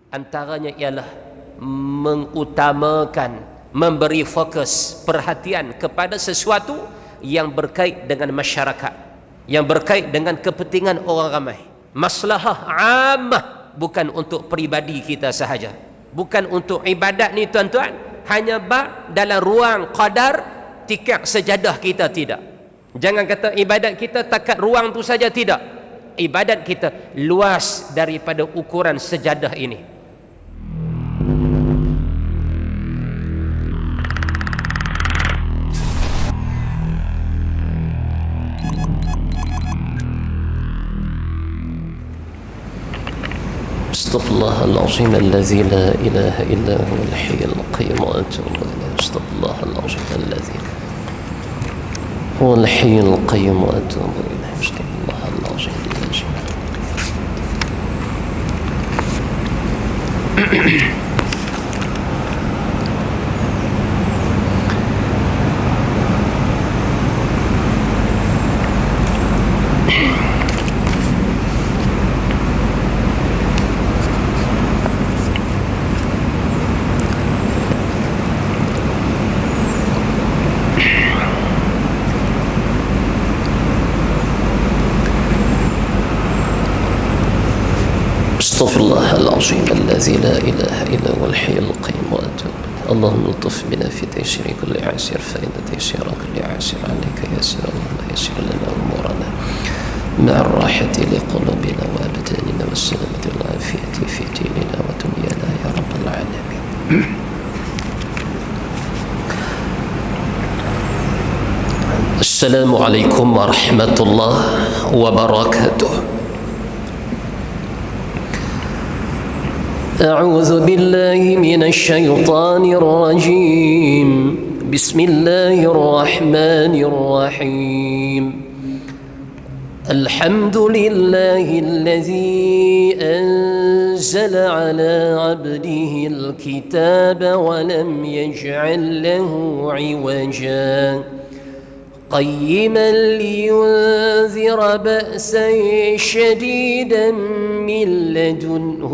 Antaranya ialah mengutamakan, memberi fokus perhatian kepada sesuatu yang berkait dengan masyarakat, yang berkait dengan kepentingan orang ramai, maslahah ammah, bukan untuk peribadi kita sahaja, bukan untuk ibadat ni tuan-tuan hanya dalam ruang qadar tikar sejadah kita, tidak. Jangan kata ibadat kita takat ruang tu saja, tidak. Ibadat kita luas daripada ukuran sejadah ini. Astaghfirullahalazim allazi la ilaha illa huwal hayyul qayyum wa atubu ilaih. Astaghfirullahalazim allazi huwal hayyul qayyum wa atubu ilaih. Astaghfirullahalazim allazi Astaghfirullahalazim allazi la ilaha illa huwal hayyul qayyum wa atubu ilaih. Allahumma lutuf bina fi taysiri kulli asir fa inna taysira kulli asir alayka yasir. Allahumma yassir lana umurana ma'a ar-rahati li qulubina wa abdanina was-salamati wal afiyati fi dinina wa dunyana ya rabbal alamin. Assalamualaikum warahmatullahi wabarakatuh. أعوذ بالله من الشيطان الرجيم. بسم الله الرحمن الرحيم. الحمد لله الذي أنزل على عبده الكتاب ولم يجعل له عوجا قيما لينذر بأسا شديدا من لدنه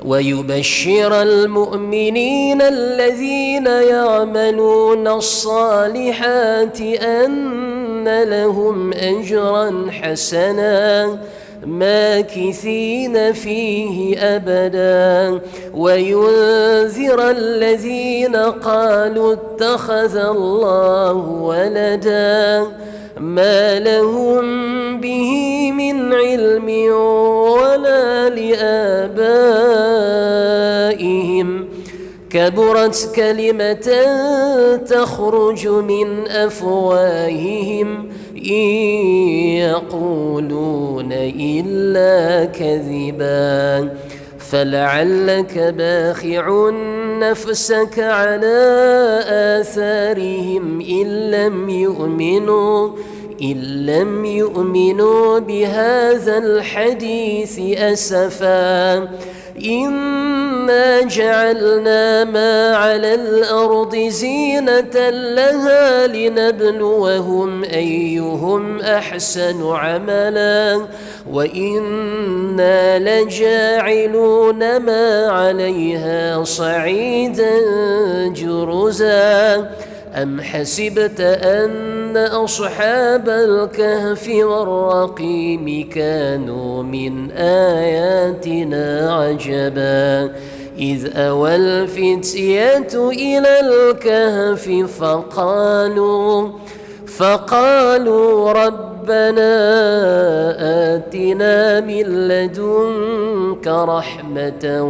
ويبشر المؤمنين الذين يعملون الصالحات أن لهم أجرا حسنا ماكثين فيه أبدا وينذر الذين قالوا اتخذ الله ولدا ما لهم به من علم ولا لآبائهم كبرت كلمة تخرج من أفواههم إن يقولون إلا كذبا فلعلك باخع نفسك على آثارهم إن لم يؤمنوا بهذا الحديث أسفا إنا جعلنا ما على الأرض زينة لها لنبلوهم أيهم أحسن عملا وإنا لجاعلون ما عليها صعيدا جرزا أم حسبت أن أصحاب الكهف والرقيم كانوا من آياتنا عجبا إذ أوى الفتية إلى الكهف فقالوا ربنا آتنا من لدنك رحمة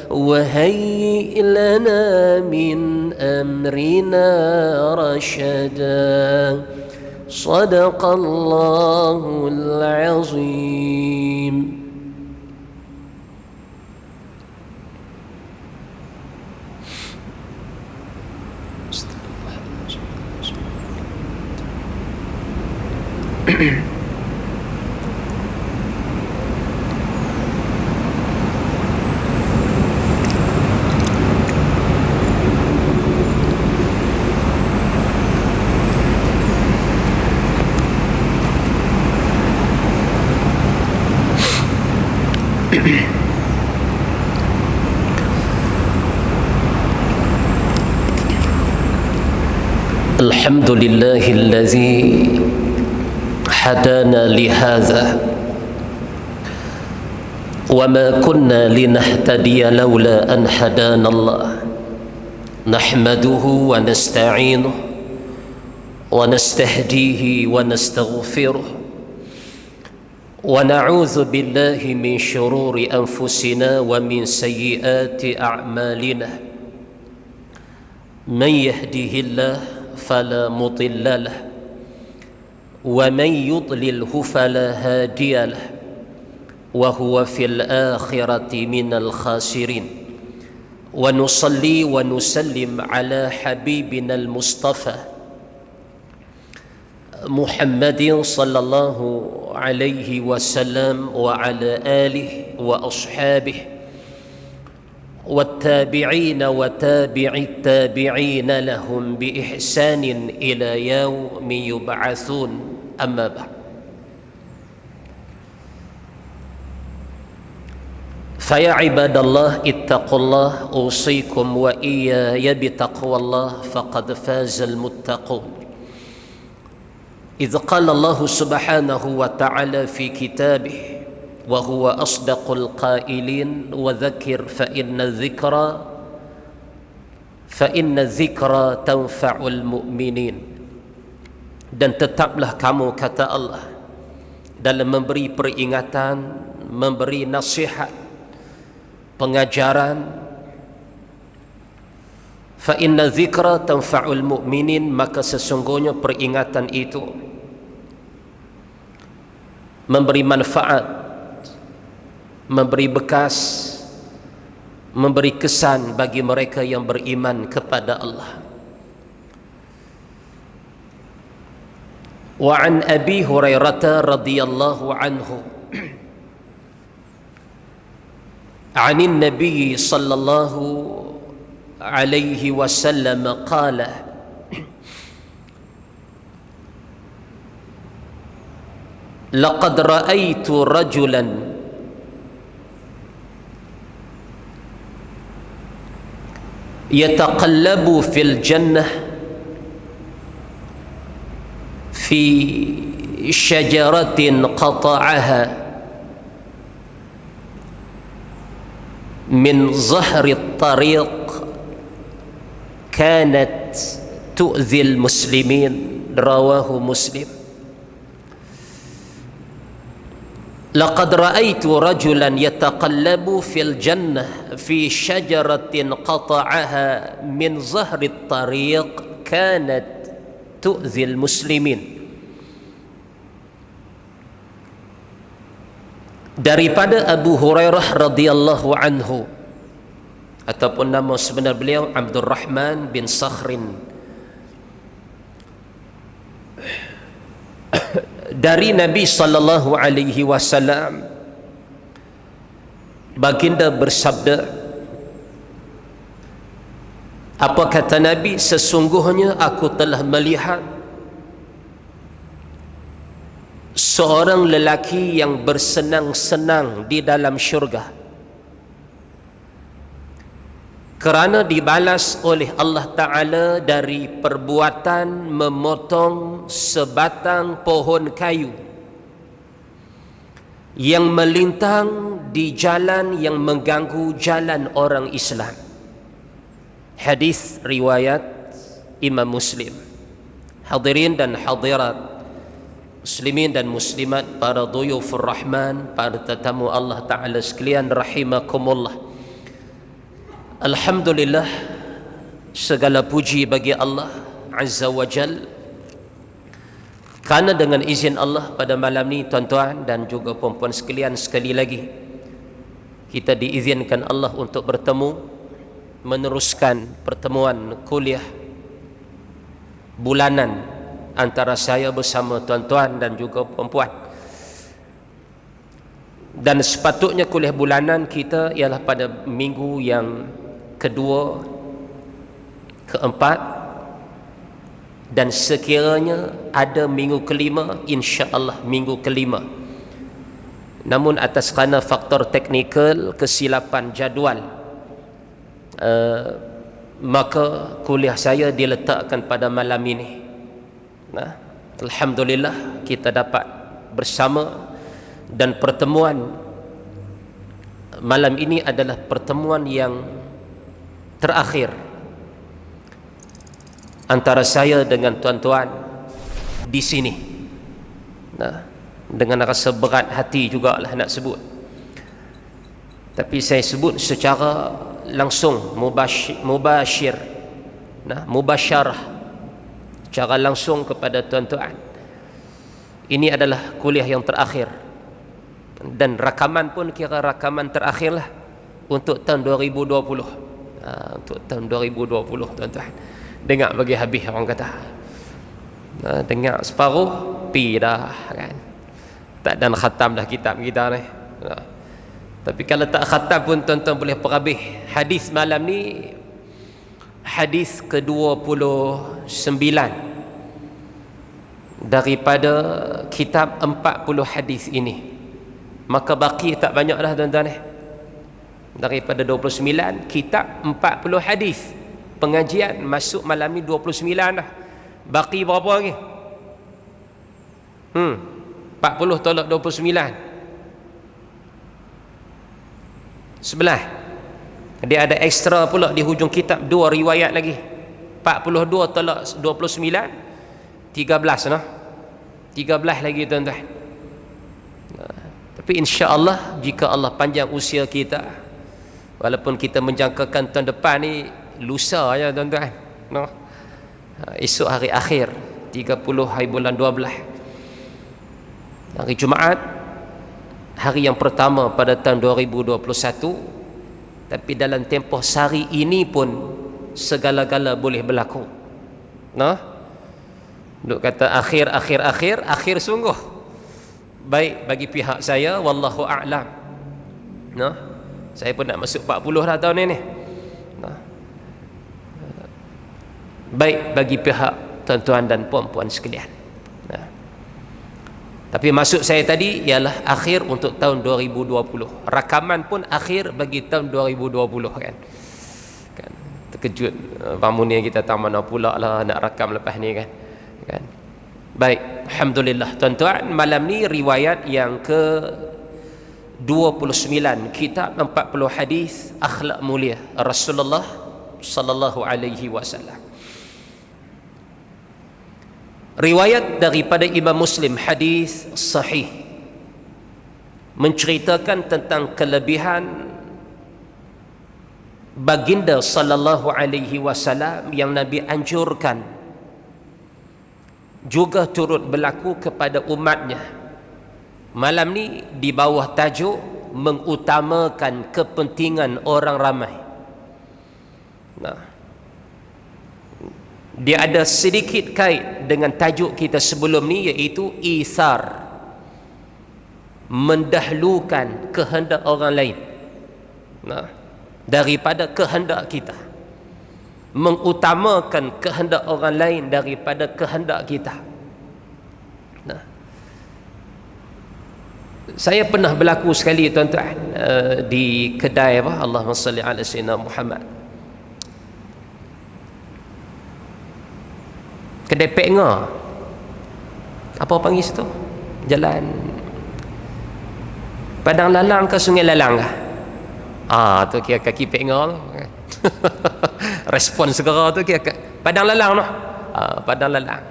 وهيئ لنا من أمرنا رشدا. صدق الله العظيم. Alhamdulillahilladzi hadana lihadza wa ma kunna linahtadiya laula an hadana Allah nahmaduhu wa nasta'inuhu wa nastahdihi wa nastaghfiruh wa na'udzu billahi min shururi anfusina wa min sayyiati a'malina man yahdihillahu فلا مضل له ومن يضلله فلا هادي له وهو في الآخرة من الخاسرين ونصلي ونسلم على حبيبنا المصطفى محمد صلى الله عليه وسلم وعلى آله وأصحابه والتابعين وتابع التابعين لهم بإحسان إلى يوم يبعثون أما بعد فيا عباد الله اتقوا الله أوصيكم وإياي بتقوى الله فقد فاز المتقون إذ قال الله سبحانه وتعالى في كتابه وهو أصدق القائلين وذكر فإن الذكرى تنفع المؤمنين. Dan tetaplah kamu, kata Allah, dalam memberi peringatan, memberi nasihat, pengajaran. Fa inna dzikra tanfa'ul mu'minin, maka sesungguhnya peringatan itu memberi manfaat, memberi bekas, memberi kesan bagi mereka yang beriman kepada Allah. Wa an Abi Hurairah radhiyallahu anhu عن النبي صلى الله عليه وسلم قال لقد رأيت رجلا يتقلب في الجنة في شجرة قطعها من ظهر الطريق كانت تؤذي المسلمين. رواه مسلم. لقد رأيت رجلا يتقلب في الجنة في شجرة قطعها من ظهر الطريق كانت تؤذي المسلمين. Daripada Abu Hurairah radhiyallahu anhu, ataupun nama sebenar beliau Abdul Rahman bin Sakhrin, dari Nabi sallallahu alaihi wasallam, baginda bersabda, apa kata Nabi? Sesungguhnya aku telah melihat seorang lelaki yang bersenang-senang di dalam syurga kerana dibalas oleh Allah Ta'ala dari perbuatan memotong sebatang pohon kayu yang melintang di jalan yang mengganggu jalan orang Islam. Hadis riwayat Imam Muslim. Hadirin dan hadirat, muslimin dan muslimat, para dhuyufur rahman, para tetamu Allah Ta'ala sekalian, rahimakumullah. Alhamdulillah, segala puji bagi Allah Azza wa Jal, kerana dengan izin Allah pada malam ni, tuan-tuan dan juga puan-puan sekalian, sekali lagi kita diizinkan Allah untuk bertemu, meneruskan pertemuan kuliah bulanan antara saya bersama tuan-tuan dan juga puan-puan. Dan sepatutnya kuliah bulanan kita ialah pada minggu yang kedua, keempat, dan sekiranya ada minggu kelima, insya-Allah minggu kelima. namun atas kerana faktor teknikal, kesilapan jadual, maka kuliah saya diletakkan pada malam ini. Alhamdulillah kita dapat bersama, dan pertemuan malam ini adalah pertemuan yang terakhir antara saya dengan tuan-tuan di sini. Dengan rasa berat hati jugalah nak sebut, tapi saya sebut secara langsung, mubasyir, mubasyarah, secara langsung kepada tuan-tuan. Ini adalah kuliah yang terakhir, dan rakaman pun kira rakaman terakhir lah untuk tahun 2020. Untuk tahun 2020 tuan-tuan. Dengar bagi habis orang kata. Dengar separuh pi dah kan. Tak dan khatam dah kitab kita ni. Tapi kalau tak khatam pun tuan-tuan boleh perhabis. Hadis malam ni hadis ke-29 daripada kitab 40 hadis ini. Maka baki tak banyak dah tuan-tuan ni. Daripada 29 kitab 40 hadis. Pengajian masuk malam ni 29 dah. Baki berapa lagi? 40 tolak 29 11. Dia ada ekstra pula di hujung kitab, 2 riwayat lagi. 42 tolak 29 13 noh. 13 lagi tuan-tuan. Tapi insya-Allah jika Allah panjang usia kita, walaupun kita menjangkakan tahun depan ni lusa aja tuan-tuan. Noh. Esok hari akhir 30 hari bulan 12. Hari Jumaat, hari yang pertama pada tahun 2021. Tapi dalam tempoh sehari ini pun segala-gala boleh berlaku. Nah, duk kata akhir sungguh. Baik bagi pihak saya, wallahu a'lam. Nah, saya pun nak masuk 40 dah tahun ini. Nah, baik bagi pihak tuan-tuan dan puan-puan sekalian. Tapi maksud saya tadi ialah akhir untuk tahun 2020. Rakaman pun akhir bagi tahun 2020 kan. Terkejut bangun ni kita tak mana pula lah nak rakam lepas ni kan. Baik, alhamdulillah tuan-tuan, malam ni riwayat yang ke 29 kitab 40 hadis akhlak mulia Rasulullah sallallahu alaihi wasallam. Riwayat daripada Imam Muslim, hadis sahih, menceritakan tentang kelebihan baginda sallallahu alaihi wasallam yang Nabi anjurkan juga turut berlaku kepada umatnya. Malam ni di bawah tajuk mengutamakan kepentingan orang ramai. Dia ada sedikit kait dengan tajuk kita sebelum ni, iaitu ithar, mendahulukan kehendak orang lain daripada kehendak kita, mengutamakan kehendak orang lain daripada kehendak kita. Saya pernah berlaku sekali tuan-tuan, di kedai Allahumma salli ala sayyidina Muhammad, kedai Peknga, apa panggil situ, jalan Padang Lalang ke Sungai Lalang kah? Tu kira kaki Peknga tu. Respon segera tu kira Padang Lalang noh. Padang Lalang.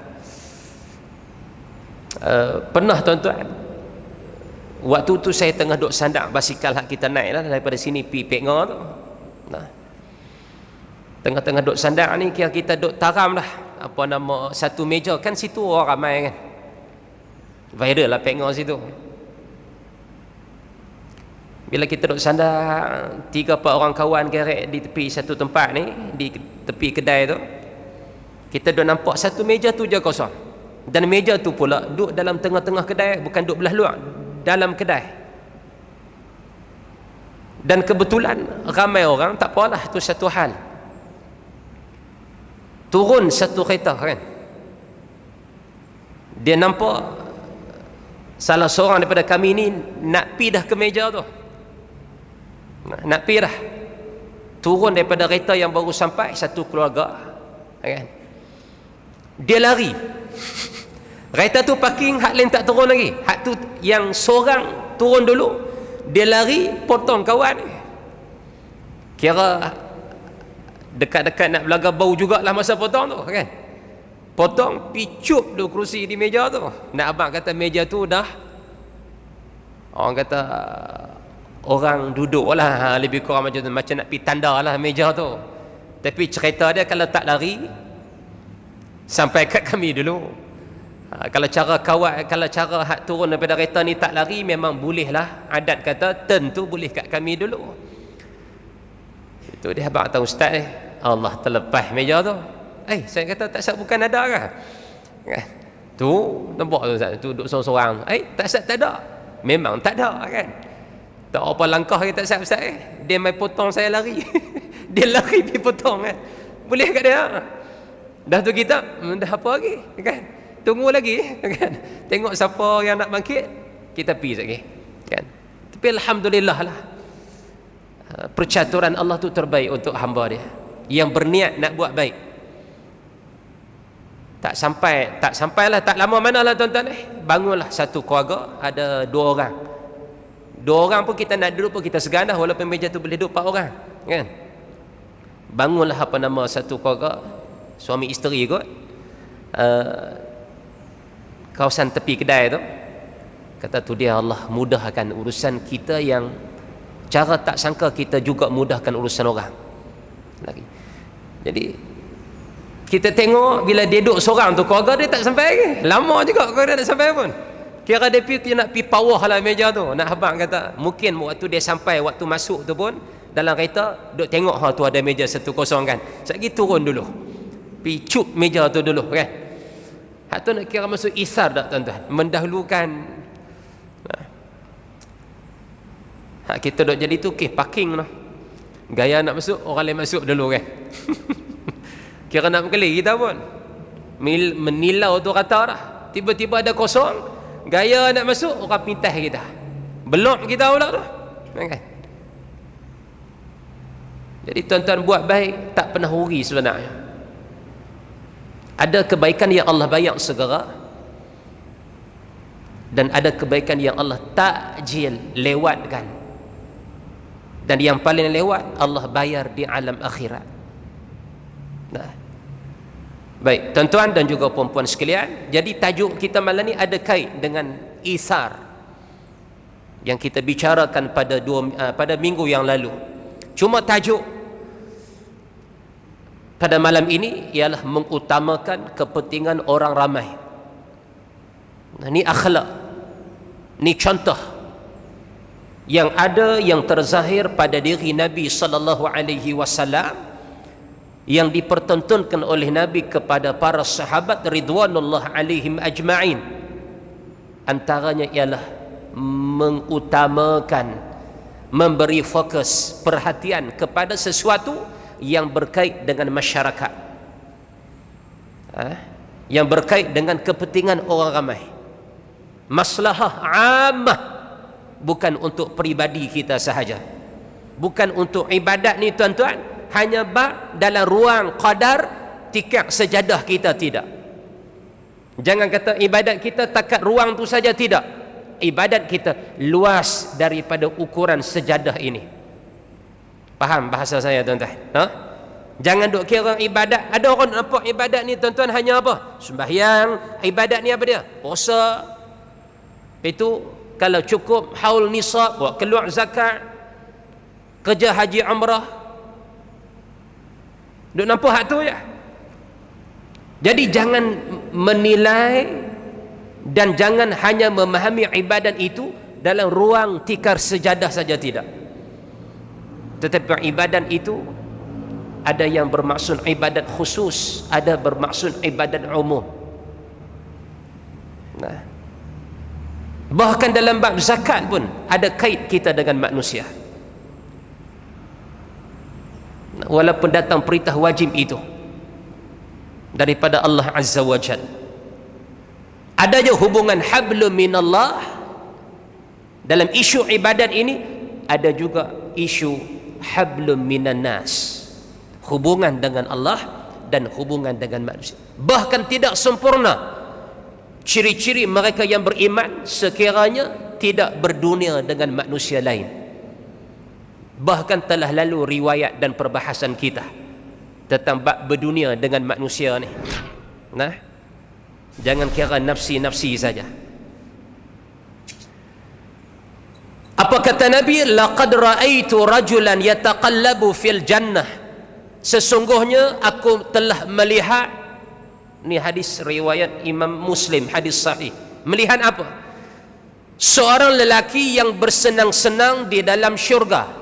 Pernah tuan-tuan, waktu tu saya tengah duk sandak basikal hak kita naik lah daripada sini pergi Peknga tu. Tengah-tengah duk sandak ni kira kita duk taram dah, apa nama, satu meja kan, situ orang ramai kan, viral lah Peknga situ. Bila kita duduk sandak, 3-4 orang kawan kerek di tepi satu tempat ni, di tepi kedai tu, kita duduk nampak satu meja tu je kosong, dan meja tu pula duduk dalam tengah-tengah kedai, bukan duduk belah luar, dalam kedai. Dan kebetulan ramai orang, tak apalah, tu satu hal. Turun satu kereta kan, dia nampak Salah seorang daripada kami ni nak pi dah ke meja tu, nak pi dah, turun daripada kereta yang baru sampai, satu keluarga kan, dia lari. Kereta tu parking, hak lain tak turun lagi, hak tu yang seorang turun dulu, dia lari potong kawan. Kira dekat-dekat nak belaga bau jugalah masa potong tu kan. Potong, picup tu kerusi di meja tu. Nak abang kata meja tu dah, orang kata orang duduk lah, lebih kurang macam tu, macam nak pergi tanda lah meja tu. Tapi cerita dia kalau tak lari sampai kat kami dulu. Kalau cara kawat, kalau cara hak turun daripada kereta ni tak lari, memang boleh lah, adat kata tentu boleh kat kami dulu. Itu dia abang kata, ustaz ni Allah terlepas meja tu. Saya kata tak sat bukan ada kan? Tu nampak tu ustaz, tu duduk seorang-seorang. Tak sat tak ada. Memang tak ada kan? Tak apa langkah kita tak sat ustaz dia mai potong saya lari. Dia lari pergi potong kan? Boleh kat dia. Dah tu kita dah apa lagi kan? Tunggu lagi kan? Tengok siapa yang nak bangkit, kita pergi lagi kan? Tapi alhamdulillah lah, percaturan Allah tu terbaik untuk hamba dia yang berniat nak buat baik. Tak sampailah, tak lama manalah tuan-tuan bangunlah satu keluarga, ada dua orang pun kita nak duduk pun kita segan dah, walaupun meja tu boleh duduk 4 orang kan. Bangunlah apa nama satu keluarga, suami isteri kot, kawasan tepi kedai tu, kata tu dia Allah mudahkan urusan kita, yang cara tak sangka kita juga mudahkan urusan orang lagi. Jadi kita tengok bila dia duduk seorang tu, keluarga dia tak sampai lagi, lama juga keluarga dia tak sampai pun. Kira dia nak pergi pawah lah meja tu. Nak abang kata mungkin waktu dia sampai, waktu masuk tu pun dalam kereta duduk tengok tu ada meja satu kosong kan, sekali turun dulu pergi cup meja tu dulu kan. Hak tu nak kira masuk isar tak tuan-tuan, mendahulukan. Hak kita duduk jadi tu parking lah, gaya nak masuk orang lain masuk dulu kan. Kira nak berkeli kita pun menilau tu rata dah, tiba-tiba ada kosong, gaya nak masuk orang pintas kita, belok kita pula tu kan. Jadi tuan-tuan buat baik tak pernah rugi sebenarnya. Ada kebaikan yang Allah bayar segera, dan ada kebaikan yang Allah takjil, lewatkan, dan yang paling lewat Allah bayar di alam akhirat. Baik tuan-tuan dan juga puan-puan sekalian, jadi tajuk kita malam ni ada kait dengan isar yang kita bicarakan pada minggu yang lalu. Cuma tajuk pada malam ini ialah mengutamakan kepentingan orang ramai. Ini akhlak, ini contoh yang ada, yang terzahir pada diri Nabi sallallahu alaihi wasallam, yang dipertontonkan oleh Nabi kepada para sahabat ridwanullah alaihim ajma'in. Antaranya ialah mengutamakan, memberi fokus perhatian kepada sesuatu yang berkait dengan masyarakat, yang berkait dengan kepentingan orang ramai, maslahah ammah, bukan untuk peribadi kita sahaja, bukan untuk ibadat ni tuan-tuan hanya dalam ruang qadar tikar sejadah kita, tidak. Jangan kata ibadat kita takat ruang tu saja, tidak. Ibadat kita luas daripada ukuran sejadah ini. Faham bahasa saya tuan-tuan? Jangan duk kira ibadat. Ada orang nampak ibadat ni tuan-tuan hanya apa? Sembahyang. Ibadat ni apa dia? Puasa. Itu kalau cukup haul nisab, buat keluar zakat, kerja haji umrah, duk nampak hak tu je. Jadi jangan menilai dan jangan hanya memahami ibadat itu dalam ruang tikar sejadah saja, tidak. Tetapi ibadat itu ada yang bermaksud ibadat khusus, ada bermaksud ibadat umum. Bahkan dalam bab zakat pun ada kait kita dengan manusia. Walaupun datang perintah wajib itu daripada Allah Azza wa Jal, ada je hubungan hablum minallah Dalam isu ibadat ini ada juga isu hablum minan nas, hubungan dengan Allah dan hubungan dengan manusia. Bahkan tidak sempurna ciri-ciri mereka yang beriman sekiranya tidak berdunia dengan manusia lain. Bahkan telah lalu riwayat dan perbahasan kita tentang bab berdunia dengan manusia ni. Nah, jangan kira nafsi-nafsi saja. Apa kata Nabi? Laqad ra'aitu rajulan yataqallabu fil jannah. Sesungguhnya aku telah melihat, ni hadis riwayat Imam Muslim, hadis sahih. Melihat apa? Seorang lelaki yang bersenang-senang di dalam syurga.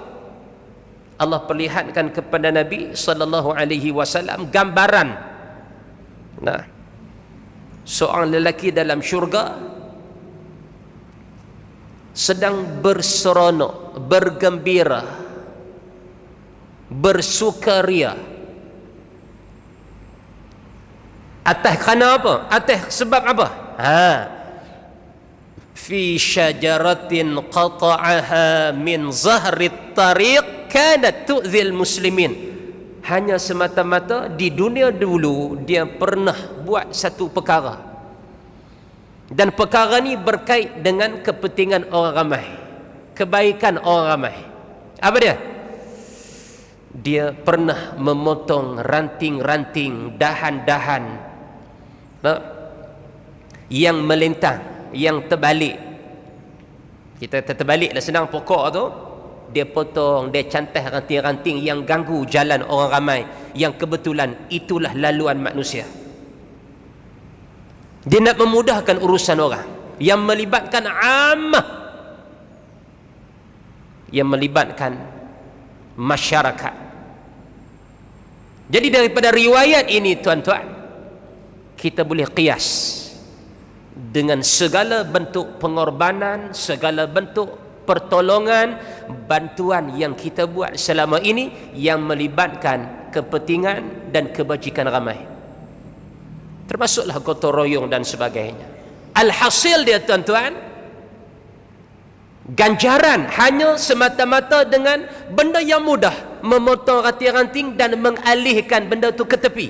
Allah perlihatkan kepada Nabi sallallahu alaihi wasallam gambaran. Nah, seorang lelaki dalam syurga sedang berseronok, bergembira, bersukaria. Atas kerana apa? Atas sebab apa? Fi syajaratin qata'aha min zahrit tariq kanat tu'zil muslimin. Hanya semata-mata di dunia dulu dia pernah buat satu perkara, dan perkara ni berkait dengan kepentingan orang ramai, kebaikan orang ramai. Apa dia? Dia pernah memotong ranting-ranting, dahan-dahan yang melintang, yang terbalik. Kita terbaliklah senang pokok tu, dia potong, dia cantas ranting-ranting yang ganggu jalan orang ramai, yang kebetulan itulah laluan manusia. Dia nak memudahkan urusan orang yang melibatkan ammah, yang melibatkan masyarakat. Jadi daripada riwayat ini tuan-tuan, kita boleh qiyas dengan segala bentuk pengorbanan, segala bentuk pertolongan, bantuan yang kita buat selama ini yang melibatkan kepentingan dan kebajikan ramai, termasuklah gotong royong dan sebagainya. Alhasil dia tuan-tuan, ganjaran hanya semata-mata dengan benda yang mudah, memotong ranting-ranting dan mengalihkan benda itu ke tepi.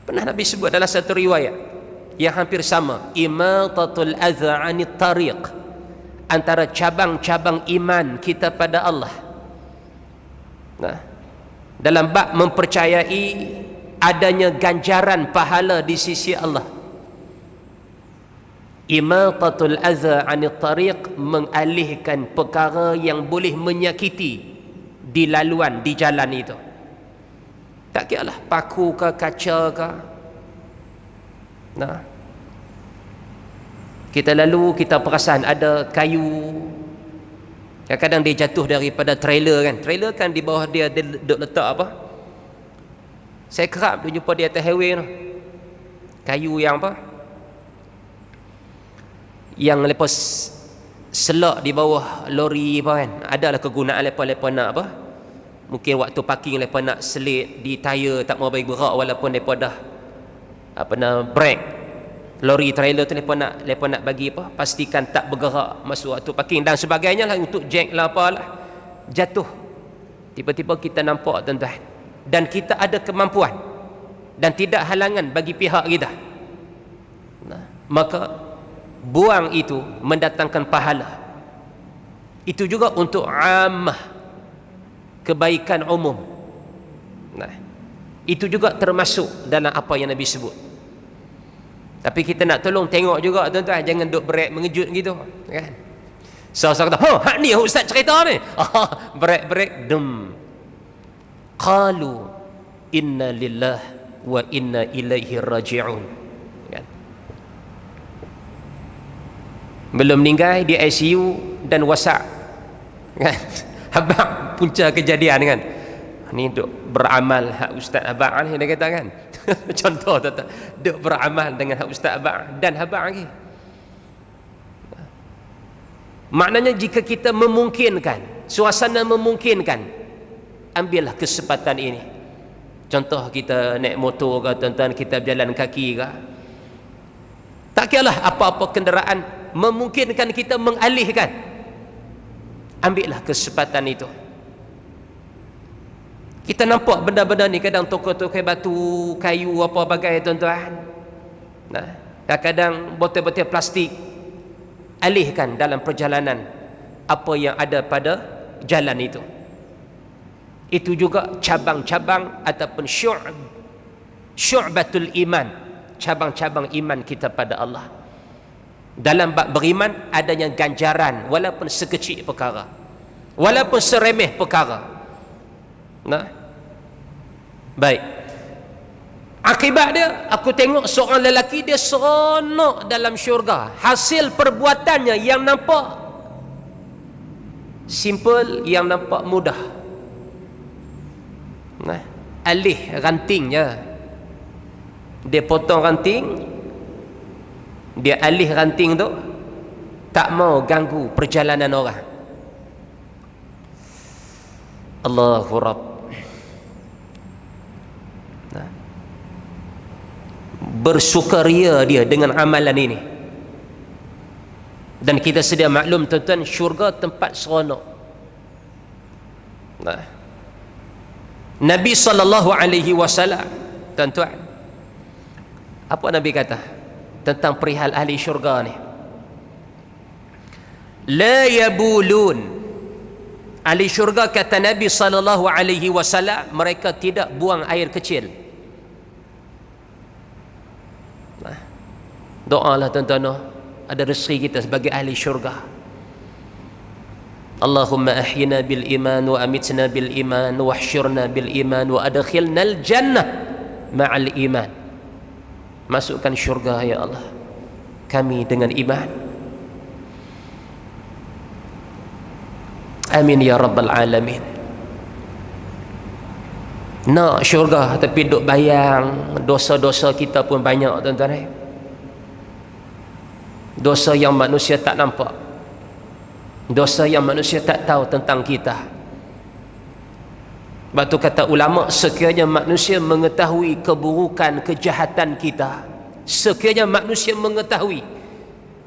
Pernah Nabi sebut dalam satu riwayat yang hampir sama, imatatul adza 'anit tariq, antara cabang-cabang iman kita pada Allah. Nah, dalam bab mempercayai adanya ganjaran pahala di sisi Allah, imatatul adza 'anit tariq, mengalihkan perkara yang boleh menyakiti di laluan, di jalan itu. Tak kira lah paku ke kaca ke. Nah, kita lalu kita perasan ada kayu, kadang-kadang dia jatuh daripada trailer kan. Trailer kan di bawah dia letak apa? Saya kerap jumpa di atas highway tu, kayu yang apa, yang lepas selak di bawah lori apa kan. Adalah kegunaan lepas nak apa, mungkin waktu parking lepas nak selit di tayar tak mau bagi berak, walaupun lepas dah apa nak brake lori trailer tu, lepas nak bagi apa, pastikan tak bergerak masuk waktu parking dan sebagainya lah, untuk jack lah apalah, jatuh. Tiba-tiba kita nampak tuan-tuan, dan kita ada kemampuan dan tidak halangan bagi pihak kita. Nah, maka buang itu mendatangkan pahala. Itu juga untuk ammah, kebaikan umum. Nah, itu juga termasuk dalam apa yang Nabi sebut. Tapi kita nak tolong tengok juga tuan-tuan, jangan duk berat mengejut gitu kan. Seorang kata, "Oh, hak ni ustaz cerita ni." Berat dum. Qalu inna lillah wa inna ilaihi raji'un. Kan? Belum meninggal di ICU dan WhatsApp. Kan? Habaq punca kejadian kan. Ni duk beramal hak ustaz Habaq ni dia kata kan. Contoh tuan-tuan, duk beramal dengan hak ustaz Habaq dan Habaq lagi. Maknanya jika kita memungkinkan, suasana memungkinkan, ambillah kesempatan ini. Contoh kita naik motor ke tuan-tuan, kita berjalan kaki ke, tak kiralah apa-apa kenderaan memungkinkan kita mengalihkan, ambillah kesempatan itu. Kita nampak benda-benda ni kadang tokoi-tokoi batu, kayu apa bagai tuan-tuan. Nah, kadang botol-botol plastik, alihkan dalam perjalanan apa yang ada pada jalan itu. Itu juga cabang-cabang ataupun syu'batul iman, cabang-cabang iman kita pada Allah. Dalam bab beriman adanya ganjaran walaupun sekecil perkara, walaupun seremeh perkara. Nah, baik. Akibat dia, aku tengok seorang lelaki dia seronok dalam syurga. Hasil perbuatannya yang nampak simple, yang nampak mudah. Nah, alih rantingnya, dia potong ranting, dia alih ranting tu, tak mau ganggu perjalanan orang. Allahu Rabb. Bersukaria dia dengan amalan ini. Dan kita sedia maklum tuan-tuan, syurga tempat seronok. Nah, Nabi SAW, tuan-tuan, apa Nabi kata tentang perihal ahli syurga ni? La yabulun. Ahli syurga, kata Nabi SAW, mereka tidak buang air kecil. Doalah tuan-tuan, ada rezeki kita sebagai ahli syurga. Allahumma ahyina bil iman wa amitna bil iman wa ahsyurna bil iman wa adkhilna al jannah ma'al iman. Masukkan syurga ya Allah kami dengan iman. Amin ya rabbal alamin. Nak syurga tapi duk bayang dosa-dosa kita pun banyak tuan-tuan. Dosa yang manusia tak nampak, dosa yang manusia tak tahu tentang kita. Batu kata ulama, sekiranya manusia mengetahui keburukan, kejahatan kita, sekiranya manusia mengetahui,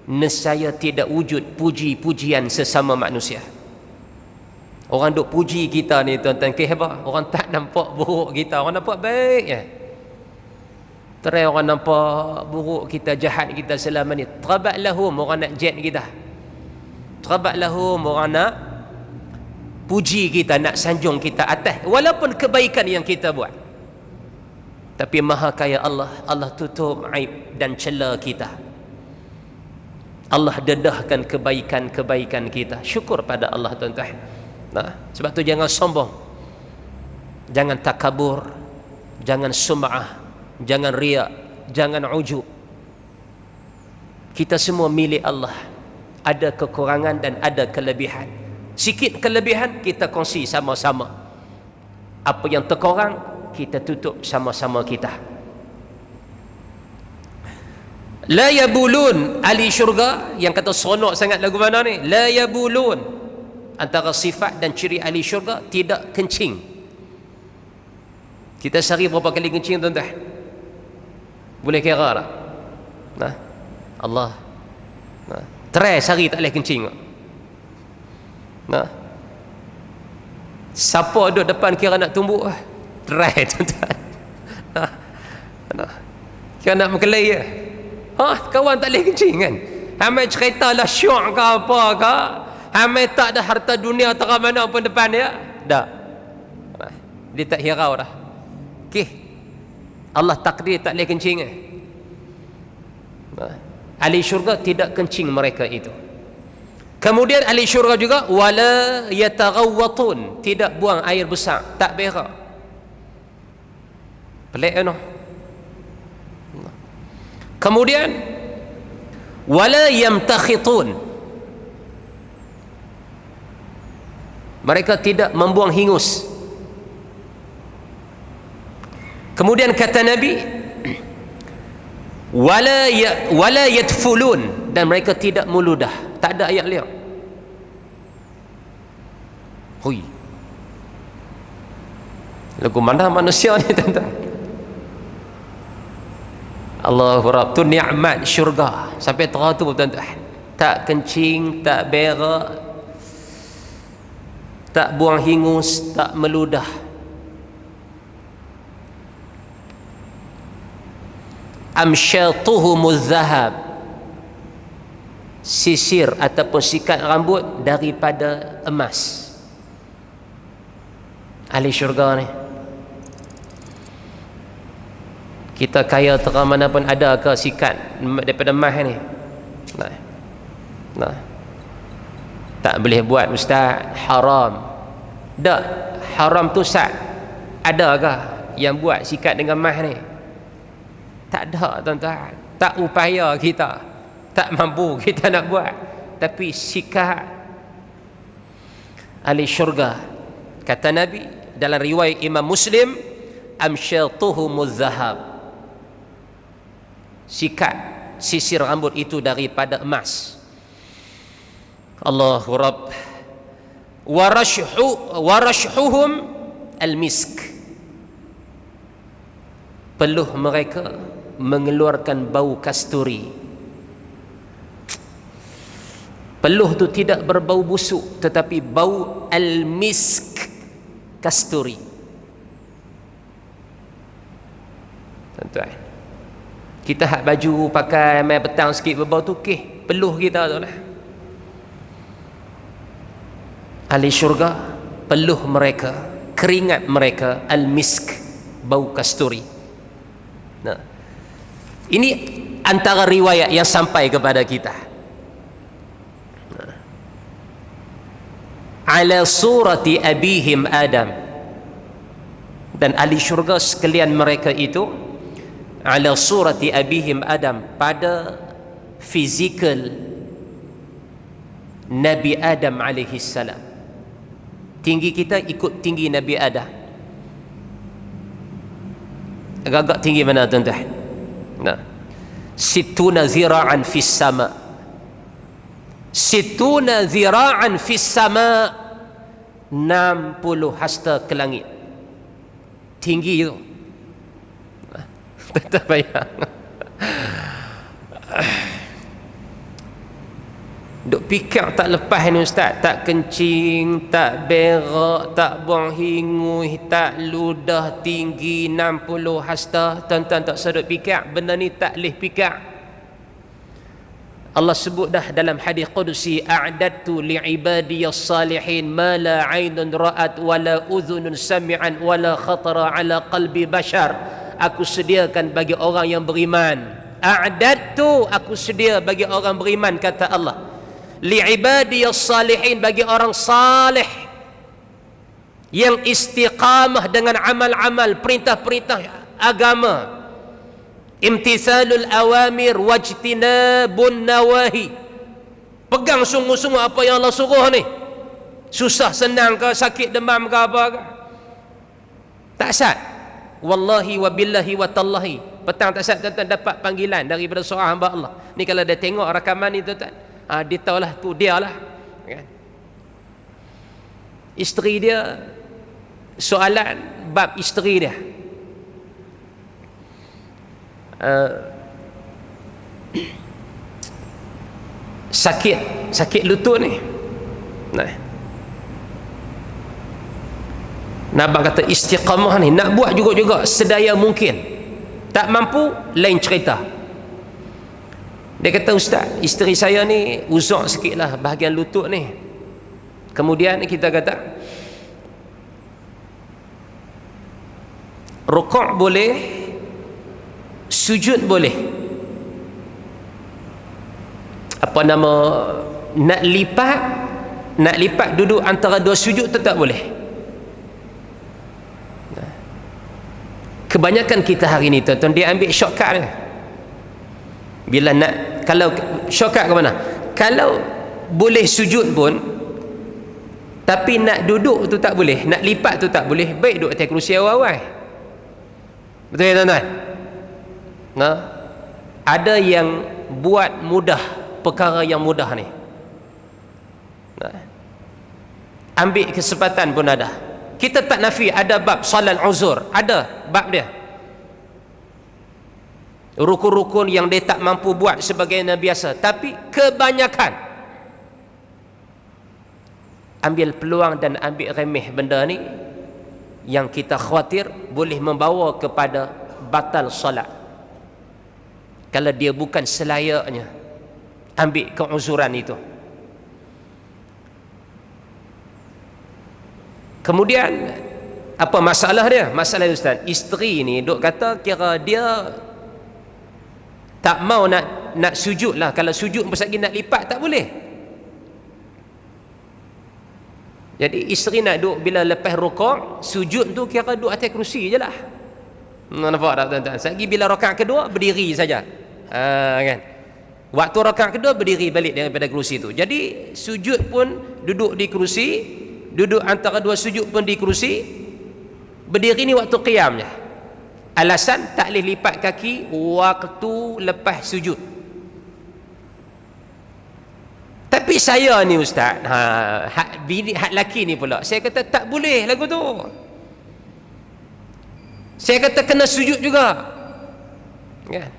nescaya tidak wujud puji-pujian sesama manusia. Orang duk puji kita ni tuan-tuan, hebat. Orang tak nampak buruk kita, orang nampak baik ya. Terai orang nampak buruk kita, jahat kita selama ni. Trabak lahum, orang nak jet kita. Trabak lahum, orang nak puji kita, nak sanjung kita atas walaupun kebaikan yang kita buat. Tapi maha kaya Allah, Allah tutup aib dan celah kita. Allah dedahkan kebaikan-kebaikan kita. Syukur pada Allah tuan-tuan. Nah, sebab tu jangan sombong, jangan takabur, jangan sum'ah, jangan riak, jangan ujub. Kita semua milik Allah. Ada kekurangan dan ada kelebihan. Sikit kelebihan kita kongsi sama-sama. Apa yang terkurang kita tutup sama-sama kita. La yabulun, ahli syurga yang kata seronok sangat lagu mana ni? La yabulun, antara sifat dan ciri ahli syurga tidak kencing. Kita sehari berapa kali kencing tuan-tuan? Boleh kira tak? Nah, Allah. Nah, try sehari tak boleh kencing. Nah, siapa duduk depan kira nak tumbuk? Try tuan-tuan. Nah, kira nak berkelahi ya. Kawan tak boleh kencing kan? Hamai cerita lah syok ke apa ke? Hamai tak ada harta dunia terang mana pun depan dia. Tak. Dia tak hirau dah. Okey. Allah takdir tak boleh kencing. Ahli syurga tidak kencing mereka itu. Kemudian ahli syurga juga wala yataghawwatun, tidak buang air besar, tak berak. Pelik kan? Kemudian wala yamtakhitun, mereka tidak membuang hingus. Kemudian kata Nabi wala yadfulun, dan mereka tidak muludah, tak ada ayat liang. Hui, lagu mana manusia ni tuan-tuan? Allahu Rabb, tu nikmat syurga sampai teratu tuan-tuan. tak kencing, tak berak, tak buang hingus, tak meludah. Amsyatuhumuz zahab, sisir ataupun sikat rambut daripada emas. Ahli syurga ni, kita kaya terang mana pun ada ke sikat daripada emas ni? Nah, tak boleh buat ustaz, haram. Tak, haram tu sat. Adakah yang buat sikat dengan emas ni? Tak ada tuan-tuan. Tak upaya kita, tak mampu kita nak buat. Tapi sikat ahli syurga, kata Nabi dalam riwayat Imam Muslim, amsyatuhumuz zahab, sikat sisir rambut itu daripada emas. Allahu Rabb. Warashhuhum al-misk, peluh mereka mengeluarkan bau kasturi. Peluh tu tidak berbau busuk, tetapi bau al-misk, kasturi. Tuan-tuan, kita hak baju pakai mai petang sikit berbau tu okey, peluh kita tu lah. Ahli syurga, peluh mereka, keringat mereka al-misk, bau kasturi. Nah, ini antara riwayat yang sampai kepada kita. Ala surati abihim Adam, dan ahli syurga sekalian mereka itu ala surati abihim Adam, pada fizikal Nabi Adam alaihi salam. Tinggi kita ikut tinggi Nabi Adam. Agak-agak tinggi mana tuan-tuan? Nah, situna zira'an fis sama, situna zira'an fis sama, 60 hasta ke langit tinggi itu. Tak bayang. Duk fikir tak lepas ni ustaz, tak kencing, tak berak, tak buang hingus, tak ludah, tinggi 60 hasta. Tuan-tuan tak sedut fikir, benda ni tak boleh fikir. Allah sebut dah dalam hadis qudsi, a'dadtu li'ibadiyas salihin ma la 'ainun ra'at wa la udhunun sami'an wa la khatara 'ala qalbi bashar. Aku sediakan bagi orang yang beriman. A'dadtu, aku sedia bagi orang beriman, kata Allah. Li'ibadiyas salihin, bagi orang salih yang istiqamah dengan amal-amal perintah-perintah agama, imtithalul awamir wajtinabun nawahi, pegang sungguh-sungguh apa yang Allah suruh ni, susah senang ke, sakit demam ke apa ke, tak sat. Wallahi wa billahi wa tallahi, petang tak sat tuan-tuan dapat panggilan daripada seorang hamba Allah ni. Kalau dia tengok rakaman ni tuan-tuan, dia tahulah tu dia lah kan? Isteri dia, soalan bab isteri dia, sakit lutut ni. Abang kata istiqamah ni nak buat juga sedaya mungkin, tak mampu lain cerita. Dia kata, ustaz, isteri saya ni uzur sikit lah bahagian lutut ni. Kemudian kita kata rukuk boleh, sujud boleh, apa nama, nak lipat duduk antara dua sujud tetap boleh. Kebanyakan kita hari ni tuan-tuan, dia ambil shortcut ni. Bila nak, kalau shortcut ke mana? Kalau boleh sujud pun, tapi nak duduk tu tak boleh, nak lipat tu tak boleh, baik duduk atas kerusi awal-awal. Betul ya tuan-tuan? Nah, ada yang buat mudah perkara yang mudah ni. Nah, ambil kesempatan pun ada. Kita tak nafi ada bab salat uzur, ada bab dia. rukun-rukun yang dia tak mampu buat sebagaimana biasa, tapi kebanyakan ambil peluang dan ambil remeh benda ni yang kita khawatir boleh membawa kepada batal solat kalau dia bukan selayaknya ambil keuzuran itu. Kemudian apa masalah dia? Masalah Ustaz, isteri ni duk kata kira dia tak mau nak sujud lah. Kalau sujud pasal nak lipat tak boleh. Jadi isteri nak duduk bila lepas rukuk, sujud tu kira duduk atas kerusi je lah. Nampak tak tuan-tuan? Sagi bila rakaat kedua berdiri saja. Kan? Waktu rakaat kedua berdiri balik daripada kerusi tu. Jadi sujud pun duduk di kerusi, duduk antara dua sujud pun di kerusi, berdiri ni waktu qiyam je. Alasan tak boleh lipat kaki waktu lepas sujud. Tapi saya ni Ustaz, hak bini, hak laki ni pula, saya kata tak boleh lagu tu. Saya kata kena sujud juga. Kan?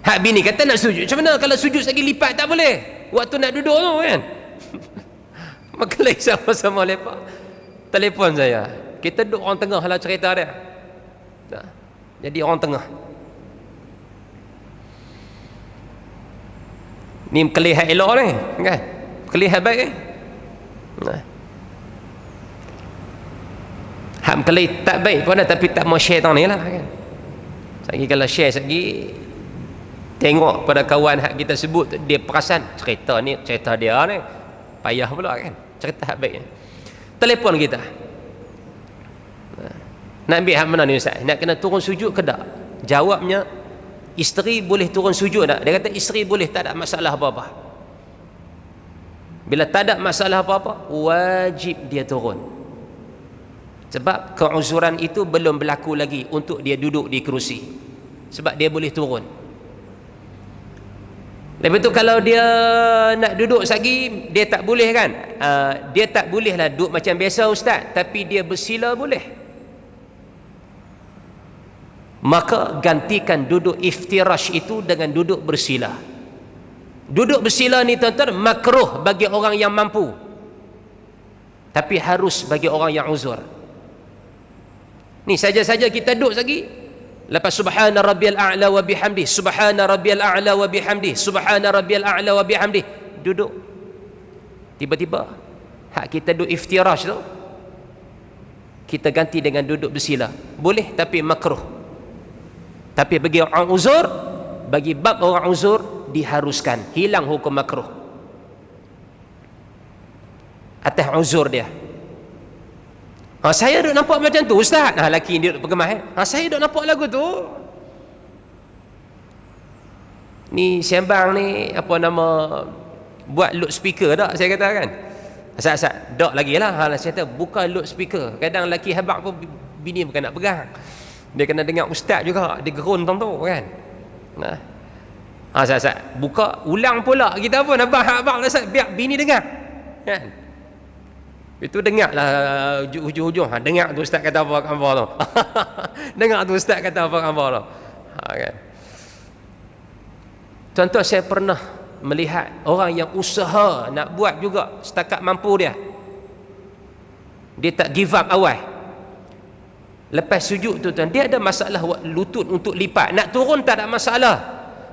Hak bini kata nak sujud. Macam mana kalau sujud lagi lipat tak boleh? Waktu nak duduk tu kan. Maka lagi sama-sama lepak. Telefon saya. Kita duduk orang tengah lah cerita dia. Nah, jadi orang tengah. Ni kelihat elok ni, kan? Kelihat baik ni. Nah. Hak kelih tak baik pun dah, tapi tak mau share tang ni lah, kan? Lagi kalau share lagi tengok pada kawan hak kita sebut dia perasan cerita ni, cerita dia ni payah pula, kan? Cerita hak baik. Telefon kita. Nak ambil hak mana ni Ustaz? Nak kena turun sujud ke tak? Jawabnya, isteri boleh turun sujud tak? Dia kata isteri boleh, tak ada masalah apa-apa. Bila tak ada masalah apa-apa, wajib dia turun. Sebab keuzuran itu belum berlaku lagi untuk dia duduk di kerusi. Sebab dia boleh turun. Lepas tu kalau dia nak duduk lagi, dia tak boleh, kan? Dia tak boleh lah duduk macam biasa Ustaz, tapi dia bersila boleh. Maka gantikan duduk iftirash itu dengan duduk bersila. Duduk bersila ni tuan-tuan makruh bagi orang yang mampu, tapi harus bagi orang yang uzur. Ni saja-saja kita duduk lagi, lepas subhana rabbiyal a'la wa bihamdih, subhana rabbiyal a'la wa bihamdih, subhana rabbiyal a'la wa bihamdih, duduk. Tiba-tiba hak kita duduk iftirash tu kita ganti dengan duduk bersila. Boleh, tapi makruh. Tapi bagi orang uzur, bagi bab orang uzur diharuskan, hilang hukum makruh atas uzur dia. Saya duk nampak macam tu Ustaz. Laki dia duk pengemas. Saya duk nampak lagu tu. Ni sembang ni apa nama, buat loud speaker tak? Saya kata, kan, asal-asal dok lagi lah. Saya kata buka loud speaker. Kadang laki habak pun bini bukan nak pegang. Dia kena dengar ustaz juga, dia gerun tu, kan. Nah. Asal-asal buka ulang pula kita pun abang biar bini dengar. Kan? Itu dengarlah hujung-hujung. Dengar tu ustaz kata apa tu. Dengar tu ustaz kata apa tu. Kan. Contoh, saya pernah melihat orang yang usaha nak buat juga setakat mampu dia. Dia tak give up awal. Lepas sujud tu tuan, dia ada masalah lutut untuk lipat. Nak turun tak ada masalah.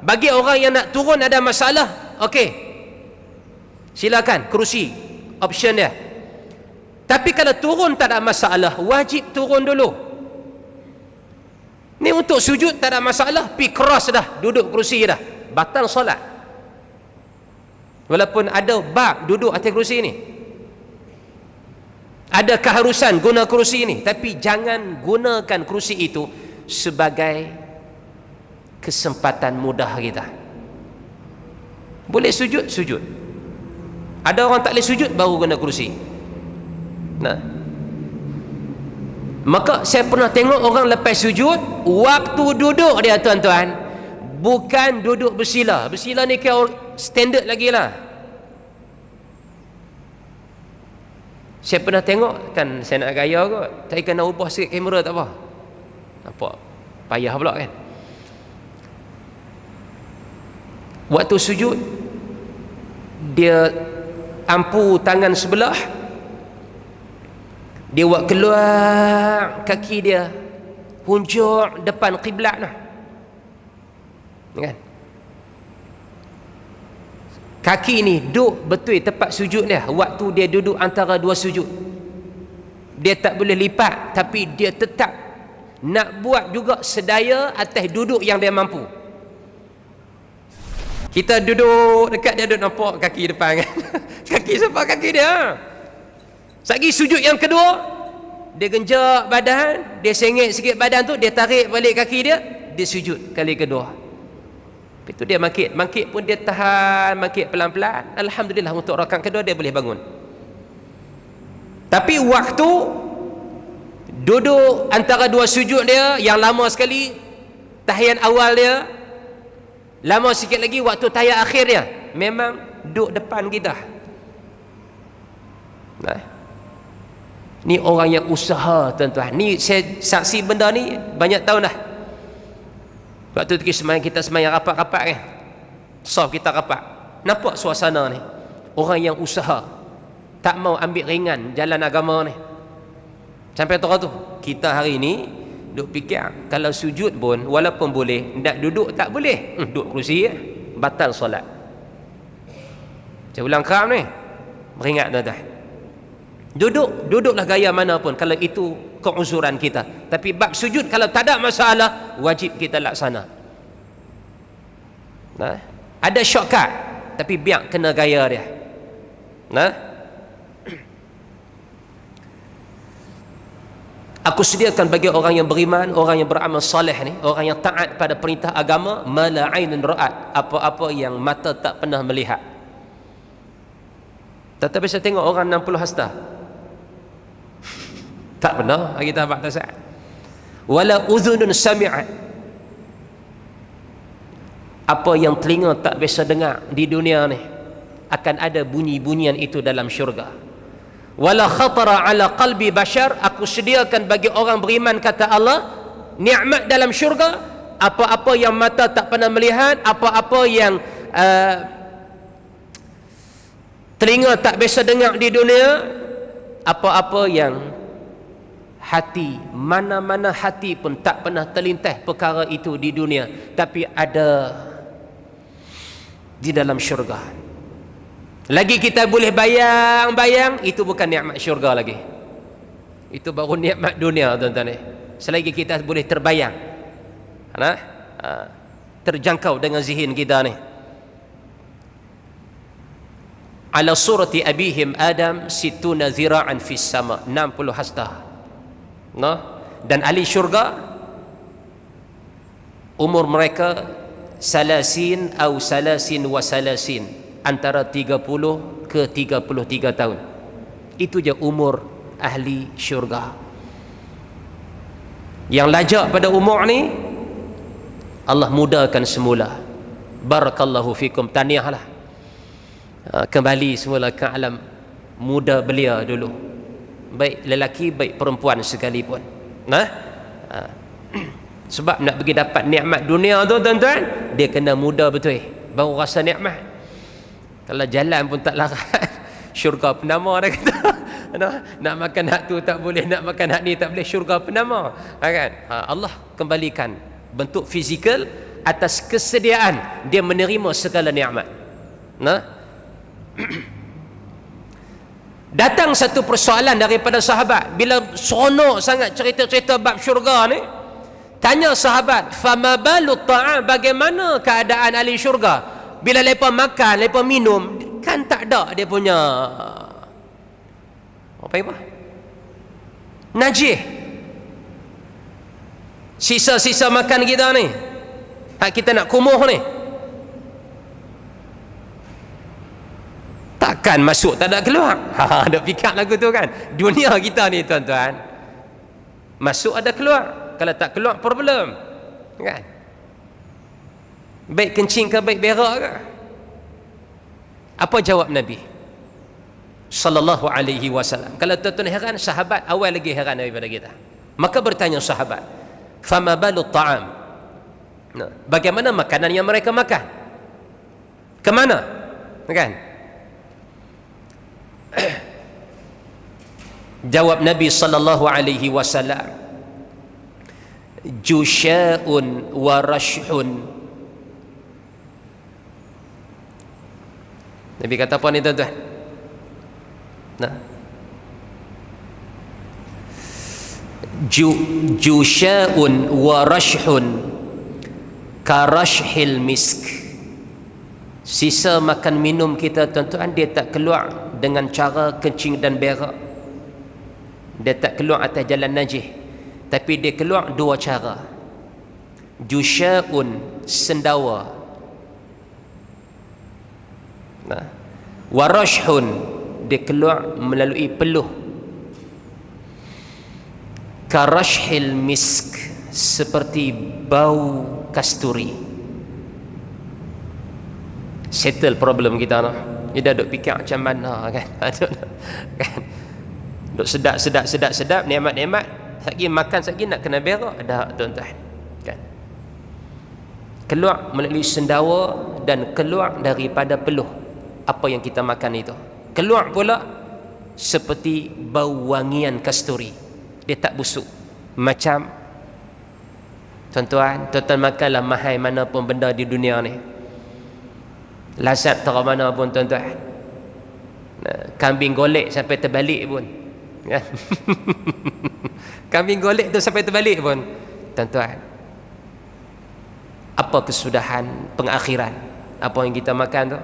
Bagi orang yang nak turun ada masalah, okey, silakan, kerusi, option dia. Tapi kalau turun tak ada masalah, wajib turun dulu. Ni untuk sujud tak ada masalah, pi cross dah, duduk kerusi dah, batal solat. Walaupun ada bab duduk atas kerusi ni, ada keharusan guna kerusi ini, tapi jangan gunakan kerusi itu sebagai kesempatan mudah kita. Boleh sujud, sujud. Ada orang tak boleh sujud baru guna kerusi. Nah, maka saya pernah tengok orang lepas sujud, waktu duduk dia tuan-tuan bukan duduk bersila. Bersila ni kira standard lagi lah. Saya pernah tengok, kan saya nak gaya kot, saya kena ubah sikit kamera tak apa. Nampak payah pula, kan. Waktu sujud, dia ampu tangan sebelah, dia buat keluar kaki dia, hunjuk depan kiblat lah, kan? Kaki ni duduk betul tempat sujud dia. Waktu dia duduk antara dua sujud, dia tak boleh lipat, tapi dia tetap nak buat juga sedaya atas duduk yang dia mampu. Kita duduk dekat dia, duduk nampak kaki depan, kan? Kaki siapa? Kaki dia. Sagi sujud yang kedua, dia genjak badan, dia sengit sikit badan tu, dia tarik balik kaki dia, dia sujud kali kedua. Lepas tu dia mangkit pun dia tahan, mangkit pelan-pelan. Alhamdulillah, untuk rakaat kedua dia boleh bangun. Tapi waktu duduk antara dua sujud dia yang lama sekali, tahiyat awal dia lama sikit lagi, waktu tahiyat akhir dia memang duduk depan kita. Nah, ni orang yang usaha, tuan-tuan. Ni saya saksi benda ni banyak tahun dah. Waktu kita semayang rapat-rapat, kan, soft kita rapat, nampak suasana ni, orang yang usaha, tak mau ambil ringan jalan agama ni. Sampai tu kita hari ni duk fikir, kalau sujud pun walaupun boleh, nak duduk tak boleh. Duduk kerusi, batal solat. Saya ulang keram ni, beringat tuan-tuan. Duduklah gaya mana pun kalau itu keuzuran kita. Tapi bab sujud kalau tak ada masalah, wajib kita laksana. Nah, ada shortcut, tapi biar kena gaya dia. Nah, aku sediakan bagi orang yang beriman, orang yang beramal soleh ni, orang yang taat pada perintah agama, mala ainun ra'at, apa-apa yang mata tak pernah melihat. Tetapi saya tengok orang 60 hasta, tak pernah kita buat tasawuf. Wala udhunun sami'at, apa yang telinga tak biasa dengar di dunia ni, akan ada bunyi-bunyian itu dalam syurga. Wala khatara ala qalbi bashar, aku sediakan bagi orang beriman, kata Allah, nikmat dalam syurga, apa-apa yang mata tak pernah melihat, apa-apa yang telinga tak biasa dengar di dunia, apa-apa yang hati, mana-mana hati pun tak pernah terlintas perkara itu di dunia, tapi ada di dalam syurga. Lagi kita boleh bayang-bayang, itu bukan nikmat syurga lagi, itu baru nikmat dunia, tuan-tuan. Selagi kita boleh terbayang, terjangkau dengan zihin kita ni. Ala surati abihim Adam situna zira'an fis sama, 60 hasta. Dan ahli syurga umur mereka salasin atau salasin wa salasin, antara 30 ke 33 tahun. Itu je umur ahli syurga. Yang lajak pada umur ni, Allah mudahkan semula. Barakallahu fikum, tahniahlah, kembali semula ke alam muda belia dulu, baik lelaki baik perempuan sekalipun. Sebab nak pergi dapat nikmat dunia tu, tuan-tuan, dia kena muda betul, baru rasa nikmat. Kalau jalan pun tak larat, syurga penama dah kata. Nak makan hak tu tak boleh, nak makan hak ni tak boleh, syurga penama, kan? Allah kembalikan bentuk fizikal atas kesediaan dia menerima segala nikmat. Datang satu persoalan daripada sahabat, bila seronok sangat cerita-cerita bab syurga ni, tanya sahabat, fama balu ta'am, bagaimana keadaan ahli syurga bila mereka makan, mereka minum, kan tak ada dia punya apa najih, sisa-sisa makan kita ni, hak kita nak kumuh ni, takkan masuk tak ada keluar. Ada fikir lagu tu, kan? Dunia kita ni, tuan-tuan, masuk ada keluar, kalau tak keluar problem, kan? Baik kencing ke baik berak ke? Apa jawab Nabi sallallahu alaihi wasallam? Kalau tuan-tuan heran, sahabat awal lagi heran daripada kita. Maka bertanya sahabat, fama balu ta'am, bagaimana makanan yang mereka makan? Kemana? Kan? Jawab Nabi sallallahu alaihi wasallam, jusya'un wa rashhun. Nabi kata apa ni tuan-tuan? Nah, jusya'un wa rashhun karashhil misk. Sisa makan minum kita tuan-tuan, dia tak keluar dengan cara kencing dan berak. Dia tak keluar atas jalan najis, tapi dia keluar dua cara. Jusya'un, sendawa. Nah, warashhun, dia keluar melalui peluh. Karashhil misk, seperti bau kasturi. Settle problem kita noh. Dia dah duk fikir macam mana kan. Kan? Duk sedap, nikmat. Satgi makan, satgi nak kena berak, dah tuan-tuan. Kan? Keluar melalui sendawa dan keluar daripada peluh apa yang kita makan itu. Keluar pula seperti bau wangian kasturi. Dia tak busuk. Macam tuan-tuan makanlah mahal mana pun benda di dunia ni, lazat terang mana pun tuan-tuan. Kambing golek sampai terbalik pun. Kan? Kambing golek tu sampai terbalik pun tuan-tuan. Apa kesudahan pengakhiran apa yang kita makan tu?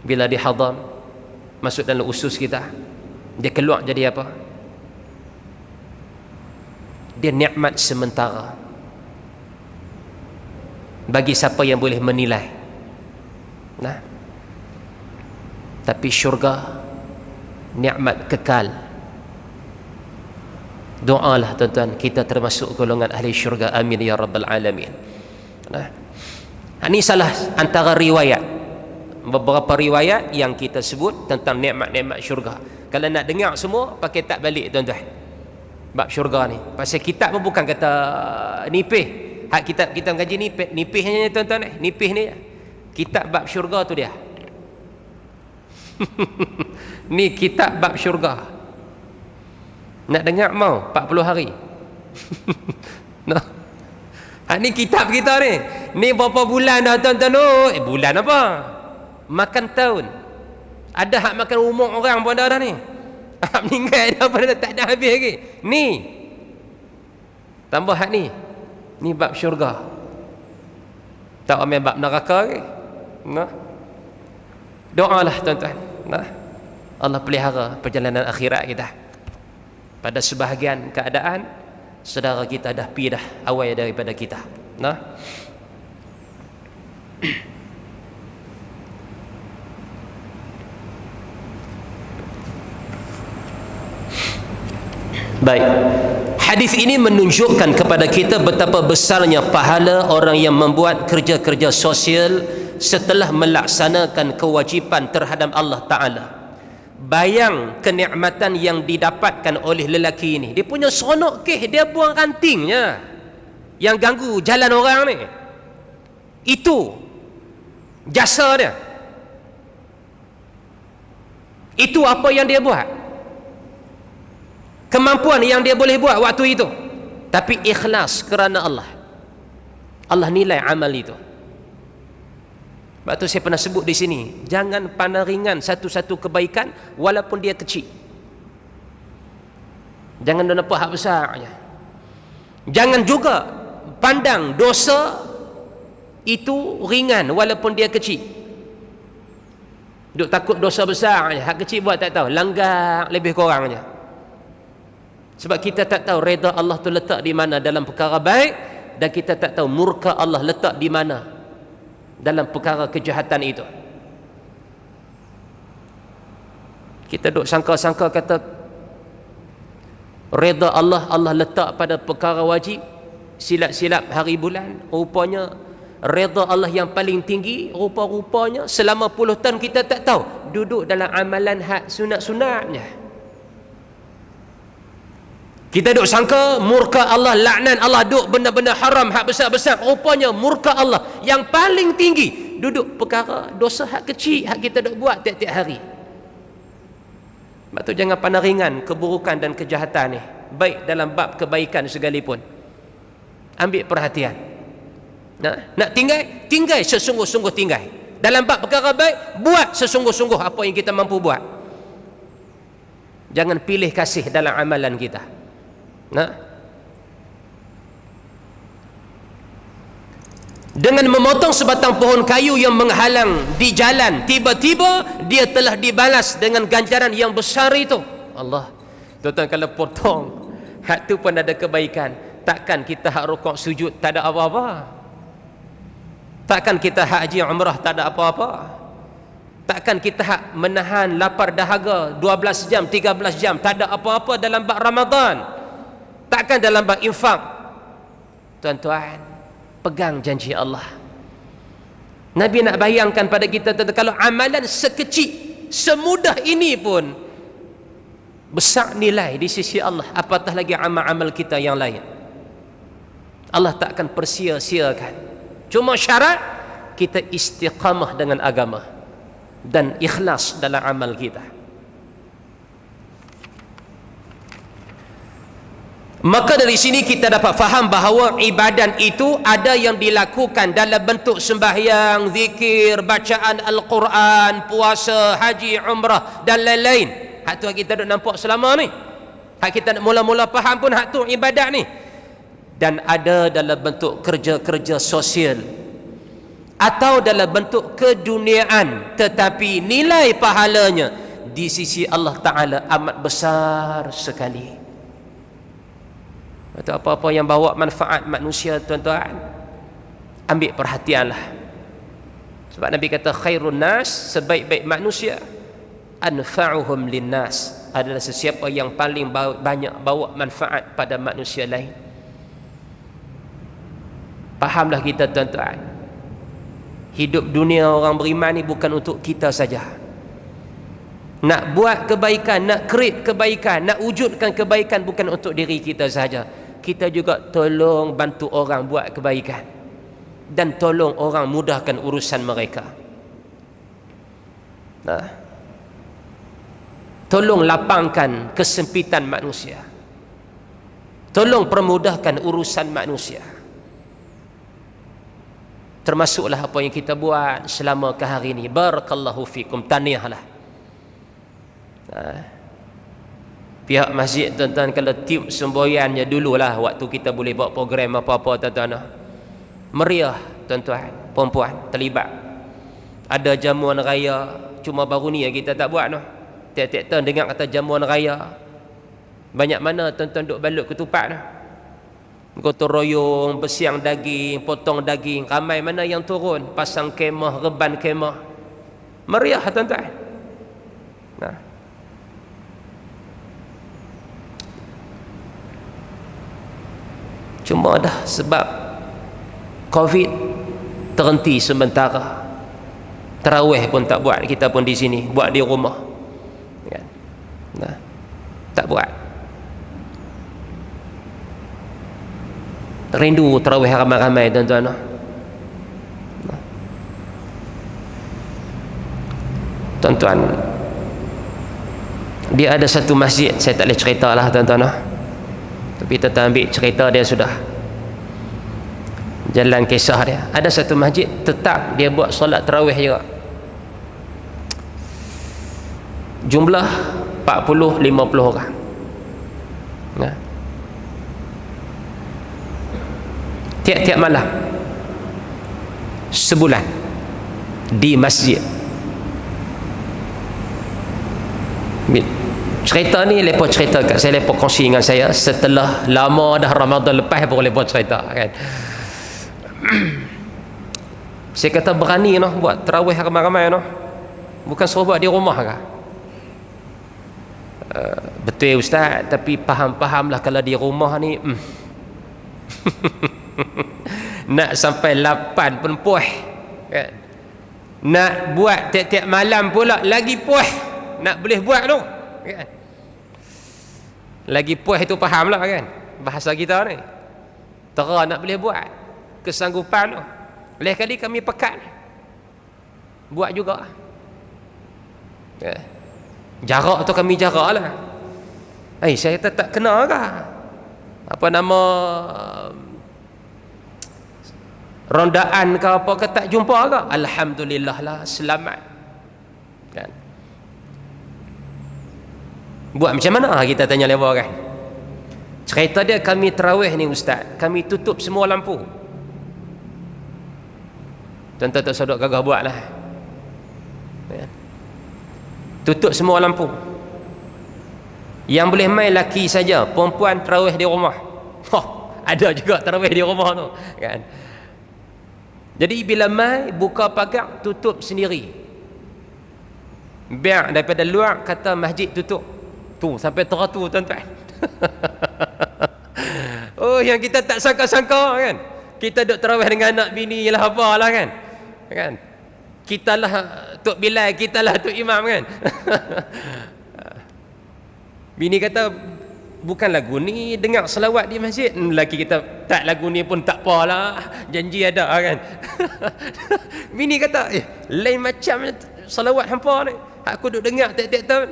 Bila dihadam, masuk dalam usus kita, dia keluar jadi apa? Dia nikmat sementara. Bagi siapa yang boleh menilai. Nah, tapi syurga nikmat kekal. Doalah tuan-tuan, kita termasuk golongan ahli syurga. Amin ya rabbal alamin. Nah, ini salah antara riwayat, beberapa riwayat yang kita sebut tentang nikmat-nikmat syurga. Kalau nak dengar semua, pakai tak balik tuan-tuan, bab syurga ni. Pasal kitab pun bukan kata nipih. Hak kitab kita mengaji nipihnya tuan-tuan, nipih ni kitab bab syurga tu dia. Ni kitab bab syurga. Nak dengar mau 40 hari. No. Ni kitab kita ni. Ni berapa bulan dah tuan-tuan? Bulan apa? Makan tahun. Ada hak makan umur orang pun dah ni. Hak meninggal dah pun tak ada habis lagi. Ni tambah hak ni. Ni bab syurga. Tak ambil bab neraka lagi. Nah. Doalah tuan-tuan. Nah. Allah pelihara perjalanan akhirat kita. Pada sebahagian keadaan saudara kita dah pergi dah awal daripada kita. Nah. Baik. Hadis ini menunjukkan kepada kita betapa besarnya pahala orang yang membuat kerja-kerja sosial setelah melaksanakan kewajipan terhadap Allah Ta'ala. Bayang kenikmatan yang didapatkan oleh lelaki ini. Dia punya seronok ke, dia buang rantingnya yang ganggu jalan orang ni. Itu jasa dia. Itu apa yang dia buat, kemampuan yang dia boleh buat waktu itu. Tapi ikhlas kerana Allah. Allah nilai amal itu. Sebab tu saya pernah sebut di sini, jangan pandang ringan satu-satu kebaikan walaupun dia kecil. Jangan nampak hak besarnya. Jangan juga pandang dosa itu ringan walaupun dia kecil. Duk takut dosa besar aja, hak kecil buat tak tahu, langgar lebih kurangnya. Sebab kita tak tahu redha Allah tu letak di mana dalam perkara baik, dan kita tak tahu murka Allah letak di mana dalam perkara kejahatan itu. Kita duk sangka-sangka kata redha Allah, Allah letak pada perkara wajib, silap-silap hari bulan. Rupanya redha Allah yang paling tinggi, rupa-rupanya selama puluh tahun kita tak tahu duduk dalam amalan hak sunat-sunatnya. Kita duk sangka murka Allah, laknat Allah, duk benda-benda haram hak besar-besar. Rupanya murka Allah yang paling tinggi duduk perkara dosa hak kecil hak kita dok buat tiap-tiap hari. Sebab tu jangan pandang ringan keburukan dan kejahatan ni, baik dalam bab kebaikan sekalipun. Ambil perhatian. Nak tinggal sesungguh-sungguh tinggal. Dalam bab perkara baik, buat sesungguh-sungguh apa yang kita mampu buat. Jangan pilih kasih dalam amalan kita. Dengan memotong sebatang pohon kayu yang menghalang di jalan, tiba-tiba dia telah dibalas dengan ganjaran yang besar itu. Allah, tuan-tuan, kalau potong hak tu pun ada kebaikan. Takkan kita hak rukuk sujud tak ada apa-apa? Takkan kita hak haji umrah tak ada apa-apa? Takkan kita hak menahan lapar dahaga 12 jam, 13 jam tak ada apa-apa dalam bab Ramadan? Takkan dalam bab infak? Tuan-tuan, pegang janji Allah. Nabi nak bayangkan pada kita, kalau amalan sekecil, semudah ini pun besar nilai di sisi Allah, apatah lagi amal-amal kita yang lain. Allah tak akan persia-siakan. Cuma syarat kita istiqamah dengan agama dan ikhlas dalam amal kita. Maka dari sini kita dapat faham bahawa ibadat itu ada yang dilakukan dalam bentuk sembahyang, zikir, bacaan Al-Quran, puasa, haji, umrah dan lain-lain. Hak tu kita dah nampak selama ni. Hak kita nak mula-mula faham pun hak tu ibadat ni. Dan ada dalam bentuk kerja-kerja sosial atau dalam bentuk keduniaan, tetapi nilai pahalanya di sisi Allah Ta'ala amat besar sekali. Atau apa-apa yang bawa manfaat manusia, tuan-tuan, ambil perhatianlah. Sebab Nabi kata khairun nas, sebaik-baik manusia, anfa'uhum linnas, adalah sesiapa yang paling banyak bawa manfaat pada manusia lain. Fahamlah kita, tuan-tuan, hidup dunia orang beriman ni bukan untuk kita saja. Nak buat kebaikan, nak create kebaikan, nak wujudkan kebaikan bukan untuk diri kita saja. Kita juga tolong bantu orang buat kebaikan dan tolong orang mudahkan urusan mereka. Tolong lapangkan kesempitan manusia. Tolong permudahkan urusan manusia. Termasuklah apa yang kita buat selama ke hari ini. Barakallahu fikum, tahniahlah. Pihak masjid, tuan-tuan, kalau tiup semboyannya dululah waktu kita boleh buat program apa-apa, tuan-tuan, meriah, tuan-tuan, perempuan terlibat. Ada jamuan raya, cuma baru ni kita tak buat noh. Tiap-tiap tahun dengar kata jamuan raya, banyak mana tuan-tuan duk balut ketupat noh. Gotong royong, bersiang daging, potong daging, ramai mana yang turun, pasang kemah, reban kemah, meriah, tuan-tuan. Cuma dah sebab Covid terhenti sementara. Tarawih pun tak buat, kita pun di sini buat di rumah. Kan? Tak buat. Rindu tarawih ramai-ramai, tuan-tuan. Tuan-tuan, dia ada satu masjid, saya tak boleh cerita lah, tuan-tuan. Tapi kita ambil cerita dia sudah, jalan kisah dia. Ada satu masjid tetap dia buat solat tarawih juga. Jumlah 40-50 orang. Tiap-tiap malam sebulan di masjid. Cerita ni lepas cerita kat saya, lepas kongsi dengan saya setelah lama dah Ramadan lepas baru lepas cerita kan. Saya kata berani noh buat tarawih ramai-ramai noh. Bukan suruh buat di rumah kah? Betul ustaz, tapi faham-fahamlah kalau di rumah ni nak sampai 8 pun puas kan? Nak buat tiap-tiap malam pula lagi puas, nak boleh buat tu kan? Lagi puas itu fahamlah kan bahasa kita ni, tera nak boleh buat kesanggupan tu. Lain kali kami pekat buat juga. Jarak tu kami jarak lah. Saya tak kena ke apa nama rondaan ke apa ke, tak jumpa ke, alhamdulillah lah, selamat kan. Buat macam mana kita tanya lebar kan. Cerita dia, kami tarawih ni ustaz, kami tutup semua lampu. Tuan-tuan tak sadar gagah buat lah, tutup semua lampu. Yang boleh main laki saja, perempuan tarawih di rumah. Ada juga tarawih di rumah tu kan. Jadi bila mai, buka pagar, tutup sendiri, biar daripada luar kata masjid tutup. Tu sampai teratur tuan-tuan. Oh, yang kita tak sangka-sangka kan. Kita duk tarawih dengan anak bini lah apalah kan. Kita lah Tok Bilal, kita lah Tok Imam kan. Bini kata, bukan lagu ni, dengar selawat di masjid. Lelaki kita, tak, lagu ni pun tak apalah, janji ada kan. Bini kata, lain macam selawat hampa ni, aku duk dengar tiap-tiap tahun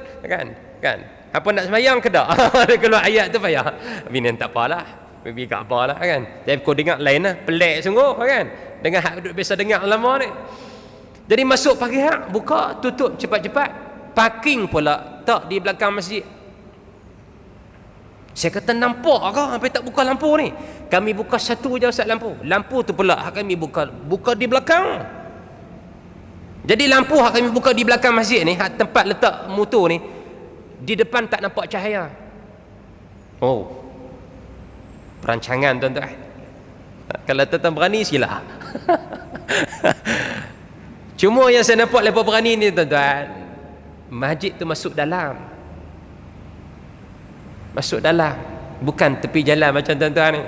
kan. Apa nak sembahyang ke tak? Dia keluar ayat tu payah. Bini tak apalah, bibi kat apalah kan. Tapi kau dengar lain lah, pelik sungguh kan, dengan hak duk biasa dengar lama ni. Jadi masuk pagi hak, buka, tutup cepat-cepat. Parking pula tak di belakang masjid. Saya kata, nampak ke sampai tak buka lampu ni? Kami buka satu je Ustaz lampu. Lampu tu pula hak kami buka di belakang. Jadi lampu hak kami buka di belakang masjid ni, hak tempat letak motor ni, di depan tak nampak cahaya. Oh, perancangan tuan-tuan. Kalau tuan-tuan berani sila. Cuma yang saya nampak lepas berani ni tuan-tuan, masjid tu masuk dalam, bukan tepi jalan macam tuan-tuan ni.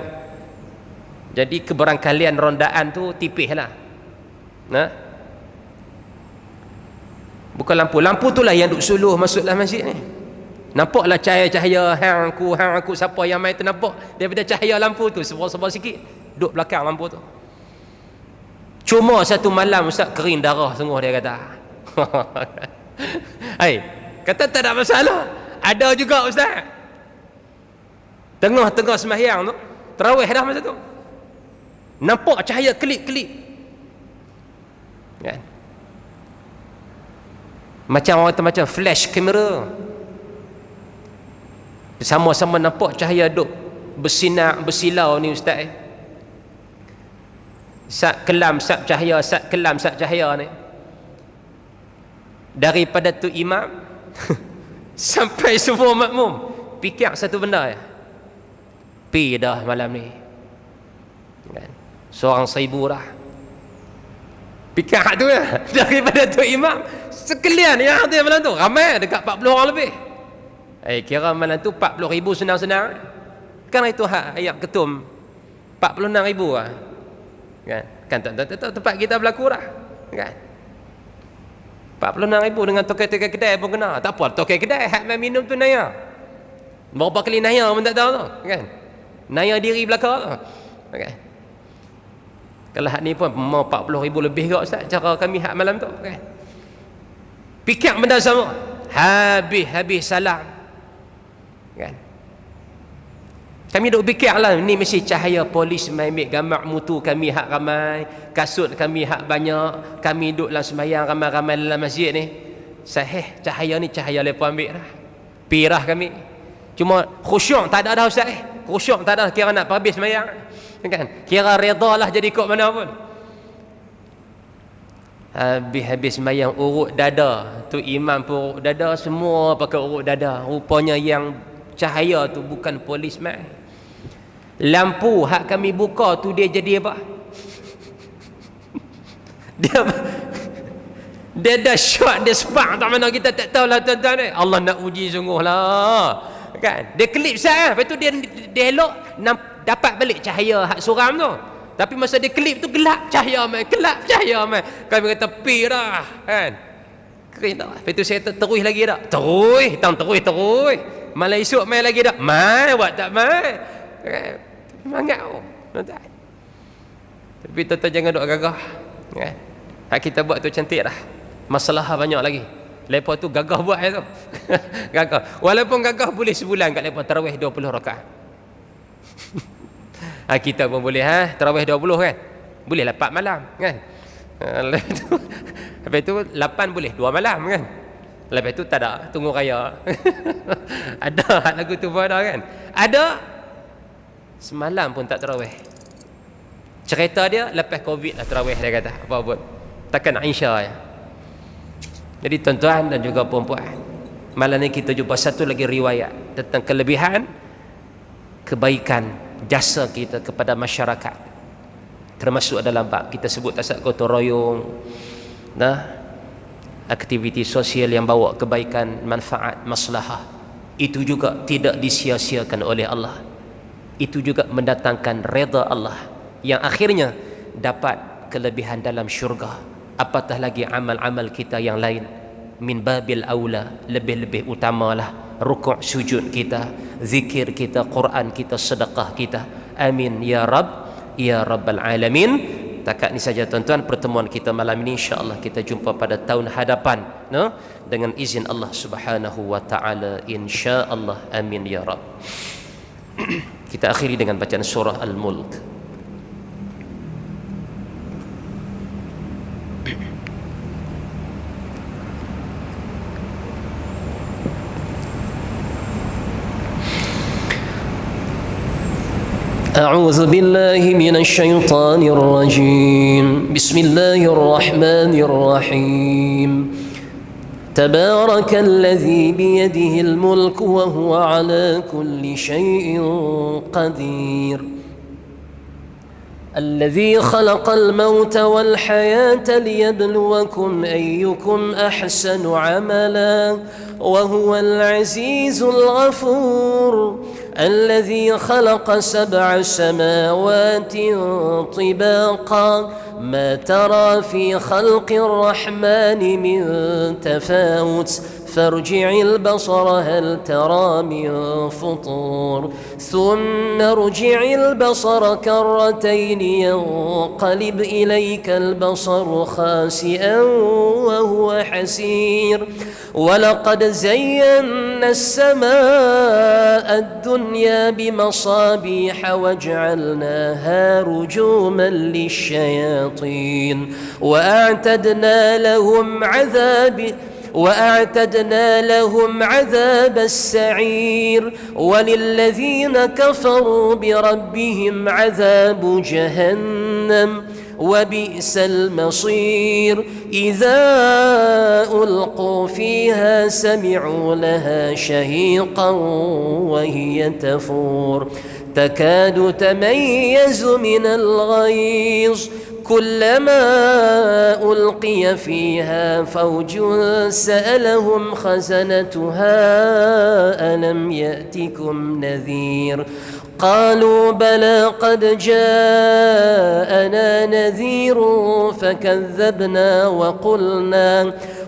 Jadi kebarangkalian rondaan tu tipis lah. Bukan lampu tu lah yang duk suluh masuk dalam masjid ni. Nampaklah cahaya-cahaya, hang aku, siapa yang main tu nampak daripada cahaya lampu tu, sebar-sebar sikit duk belakang lampu tu. Cuma satu malam Ustaz, kering darah sungguh, dia kata. Kata tak ada masalah. Ada juga Ustaz, tengah-tengah sembahyang tu, tarawih dah masa tu, nampak cahaya kelip-kelip kan? Macam flash kamera. Sama-sama nampak cahaya duk bersinar, bersilau ni Ustaz. Sat kelam sat cahaya ni. Daripada tu imam sampai semua makmum fikir satu benda ya. Pi dah malam ni kan? Seorang 1000 dah fikir tu ya. Daripada tu imam sekalian yang hadir malam tu ramai, dekat 40 orang lebih. Kira malam tu 40,000 senang-senang kan. Itu hak ayat ketum 46,000 lah kan tempat kita berlaku dah kan. 46,000 dengan tokai-tokai kedai pun kena. Tak apa, tokai kedai hak main minum tu naya. Berapa kali naya pun tak tahu tu kan. Naya diri belakang okay. Kalau hak ni pun mau 40,000 lebih ke Ustaz, cara kami hak malam tu kan. Fikir benda sama, habis salam kan. Kami duk fikir lah, ni mesti cahaya polis main ambil gambar mutu kami hak ramai, kasut kami hak banyak, kami duk dalam sembahyang ramai-ramai dalam masjid ni. Sahih cahaya ni cahaya lepas ambil dah, pirah kami. Cuma khusyuk tak ada dah Ustaz. Khusyuk tak ada, kira nak habis sembahyang kan. Kira redha lah jadi kok mana pun. Habis sembahyang urut dada tu, imam pun urut dada, semua pakai urut dada. Rupanya yang cahaya tu bukan polis mai. Lampu hak kami buka tu dia jadi apa? dia dah shot, dia spark tak mana kita tak tahu lah tuan-tuan ni. Allah nak uji sungguh lah kan. Dia klip sah, lepas tu dia elok dapat balik cahaya hak suram tu. Tapi masa dia klip tu gelap cahaya mai, kami kata pi dah kan. Kering tak. Lepas tu saya terus lagi tak? Terus. Malah esok mai lagi tak? Mai, buat tak mai. Semangat oh. Tapi tuan-tuan jangan duk gagah. Hak kita buat tu cantik dah. Masalah banyak lagi. Lepas tu gagah buat tu. Gagah. Walaupun gagah boleh sebulan kat lepas tarawih 20 rakaat. Kita pun boleh tarawih 20 kan. Boleh 4 malam kan. Lepas tu 8 boleh 2 malam kan. Lepas tu tak ada, tunggu raya. Ada lagu tu pun ada kan. Ada semalam pun tak tarawih. Cerita dia lepas Covid lah tarawih, dia kata apa pun. Takkan Aisyah ya. Jadi tuan-tuan dan juga puan-puan, malam ni kita jumpa satu lagi riwayat tentang kelebihan kebaikan jasa kita kepada masyarakat. Termasuk dalam bab kita sebut tasawuf gotong royong, aktiviti sosial yang bawa kebaikan, manfaat, maslahah. Itu juga tidak disia-siakan oleh Allah. Itu juga mendatangkan redha Allah, yang akhirnya dapat kelebihan dalam syurga. Apatah lagi amal-amal kita yang lain, min babil aula, lebih-lebih utamalah rukuk sujud kita, zikir kita, Quran kita, sedekah kita. Amin ya Rabb, ya Rabbal Alamin. Takat ni saja tuan-tuan pertemuan kita malam ini. InsyaAllah kita jumpa pada tahun hadapan, dengan izin Allah subhanahu wa ta'ala, insyaAllah. Amin ya Rabb. Kita akhiri dengan bacaan surah Al-Mulk. أعوذ بالله من الشيطان الرجيم بسم الله الرحمن الرحيم تبارك الذي بيده الملك وهو على كل شيء قدير الذي خلق الموت والحياة ليبلوكم أيكم أحسن عملا وهو العزيز الغفور الذي خلق 7 سماوات طباقا ما ترى في خلق الرحمن من تفاوت فارجع البصر هل ترى من فطور ثم ارجع البصر كرتين ينقلب إليك البصر خاسئا وهو حسير ولقد زينا السماء الدنيا بمصابيح وجعلناها رجوما للشياطين وأعتدنا لهم عذاب السعير وللذين كفروا بربهم عذاب جهنم وبئس المصير إذا ألقوا فيها سمعوا لها شهيقا وهي تفور تكاد تميز من الغيظ كلما ألقي فيها فوج سألهم خزنتها ألم يأتكم نذير قالوا بلى قد جاءنا نذير فكذبنا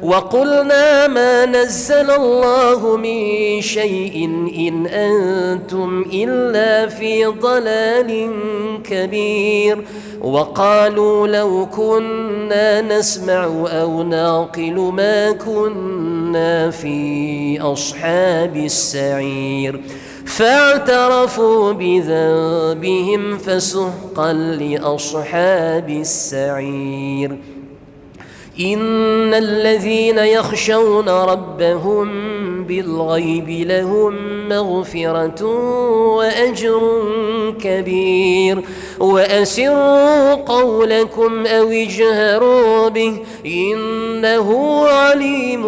وقلنا ما نزل الله من شيء إن أنتم إلا في ضلال كبير وقالوا لو كنا نسمع أو نعقل ما كنا في أصحاب السعير فاعترفوا بذنبهم فسحقا لأصحاب السعير إن الذين يخشون ربهم بالغيب لهم مغفرة وأجر كبير وأسروا قولكم أو اجهروا به إنه عليم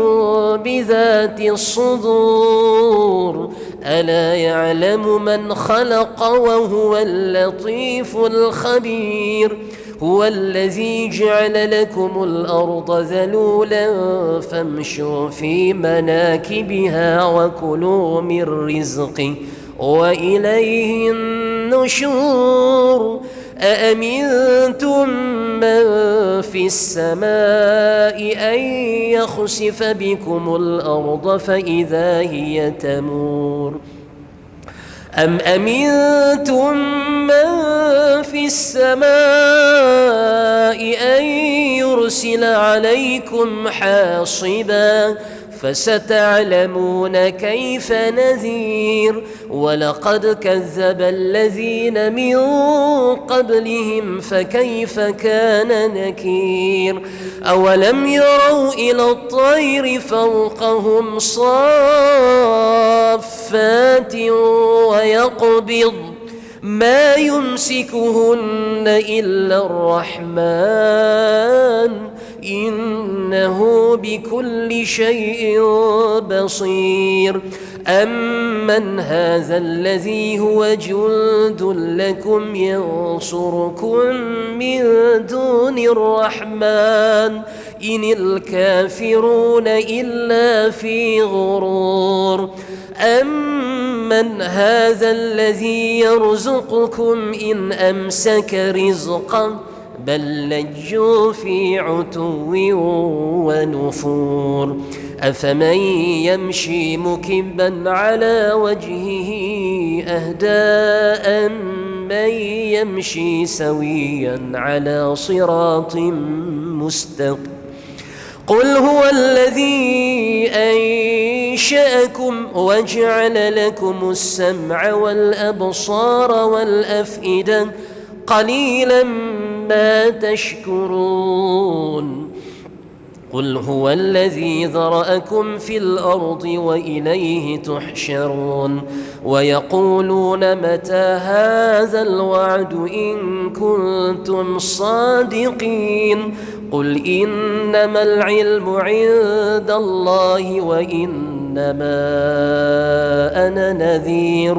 بذات الصدور ألا يعلم من خلق وهو اللطيف الخبير هو الذي جعل لكم الأرض ذلولا فامشوا في مناكبها وكلوا من رزقه وإليه النشور أأمنتم من في السماء أن يخسف بكم الأرض فإذا هي تمور أم أمنتم من في السماء أن يرسل عليكم حاصبا فستعلمون كيف نذير ولقد كذب الذين من قبلهم فكيف كان نكير أولم يروا إلى الطير فوقهم صافات ويقبض ما يمسكهن إلا الرحمن إنه بكل شيء بصير أمن هذا الذي هو جند لكم ينصركم من دون الرحمن إن الكافرون إلا في غرور أمن هذا الذي يرزقكم إن أمسك رزقه بل لجوا في عتو ونفور أفمن يمشي مكبا على وجهه أهدى من يمشي سويا على صراط مستقيم قل هو الذي أنشأكم وجعل لكم السمع والأبصار والأفئدة قليلا ما تشكرون قل هو الذي ذرأكم في الأرض وإليه تحشرون ويقولون متى هذا الوعد إن كنتم صادقين قل إنما العلم عند الله وإنما أنا نذير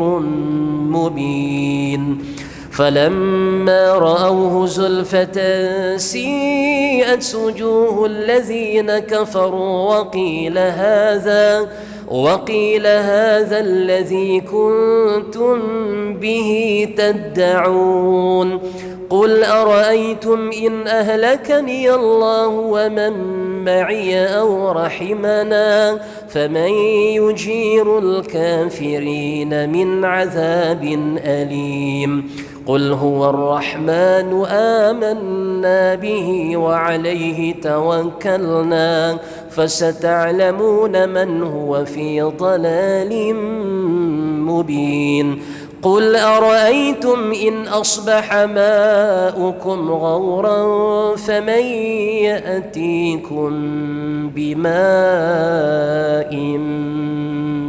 مبين فلما رأوه زلفة سيئت وجوه الذين كفروا وقيل هذا الذي كنتم به تدعون قل أرأيتم إن أهلكني الله ومن معي أو رحمنا فمن يجير الكافرين من عذاب أليم قل هو الرحمن آمنا به وعليه توكلنا فستعلمون من هو في ضلال مبين قل أرأيتم إن أصبح ماؤكم غورا فمن يأتيكم بماء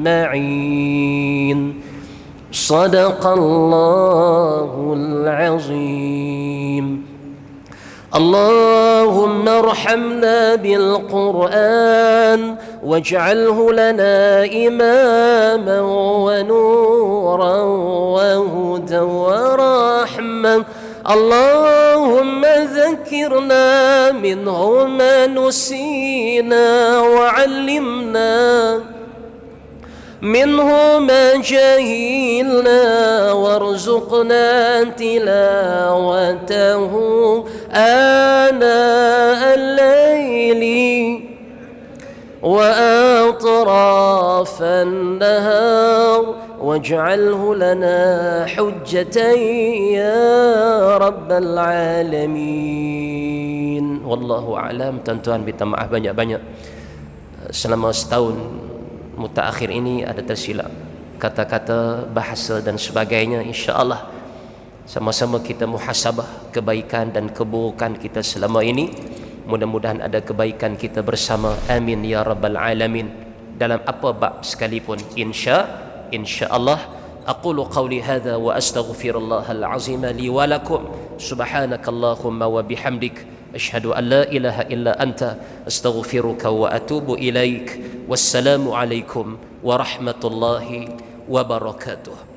معين صدق الله العظيم اللهم ارحمنا بالقرآن واجعله لنا إماما ونورا وهدى ورحمة اللهم ذكرنا منه ما نسينا وعلمنا منه ما جهلنا وارزقنا تلاوته آناء الليل وأطراف النهار واجعله لنا حجة يا رب العالمين والله أعلم. Tuan-tuan minta maaf banyak-banyak selama setahun mutaakhir ini ada tersilap kata-kata, bahasa dan sebagainya. InsyaAllah sama-sama kita muhasabah kebaikan dan keburukan kita selama ini. Mudah-mudahan ada kebaikan kita bersama. Amin ya rabbal alamin. Dalam apa bab sekalipun insyaallah. Aqulu qawli hadha wa astaghfirullahal azim li wa lakum. Subhanakallahumma wa bihamdik أشهد أن لا إله إلا أنت أستغفرك وأتوب إليك والسلام عليكم ورحمة الله وبركاته.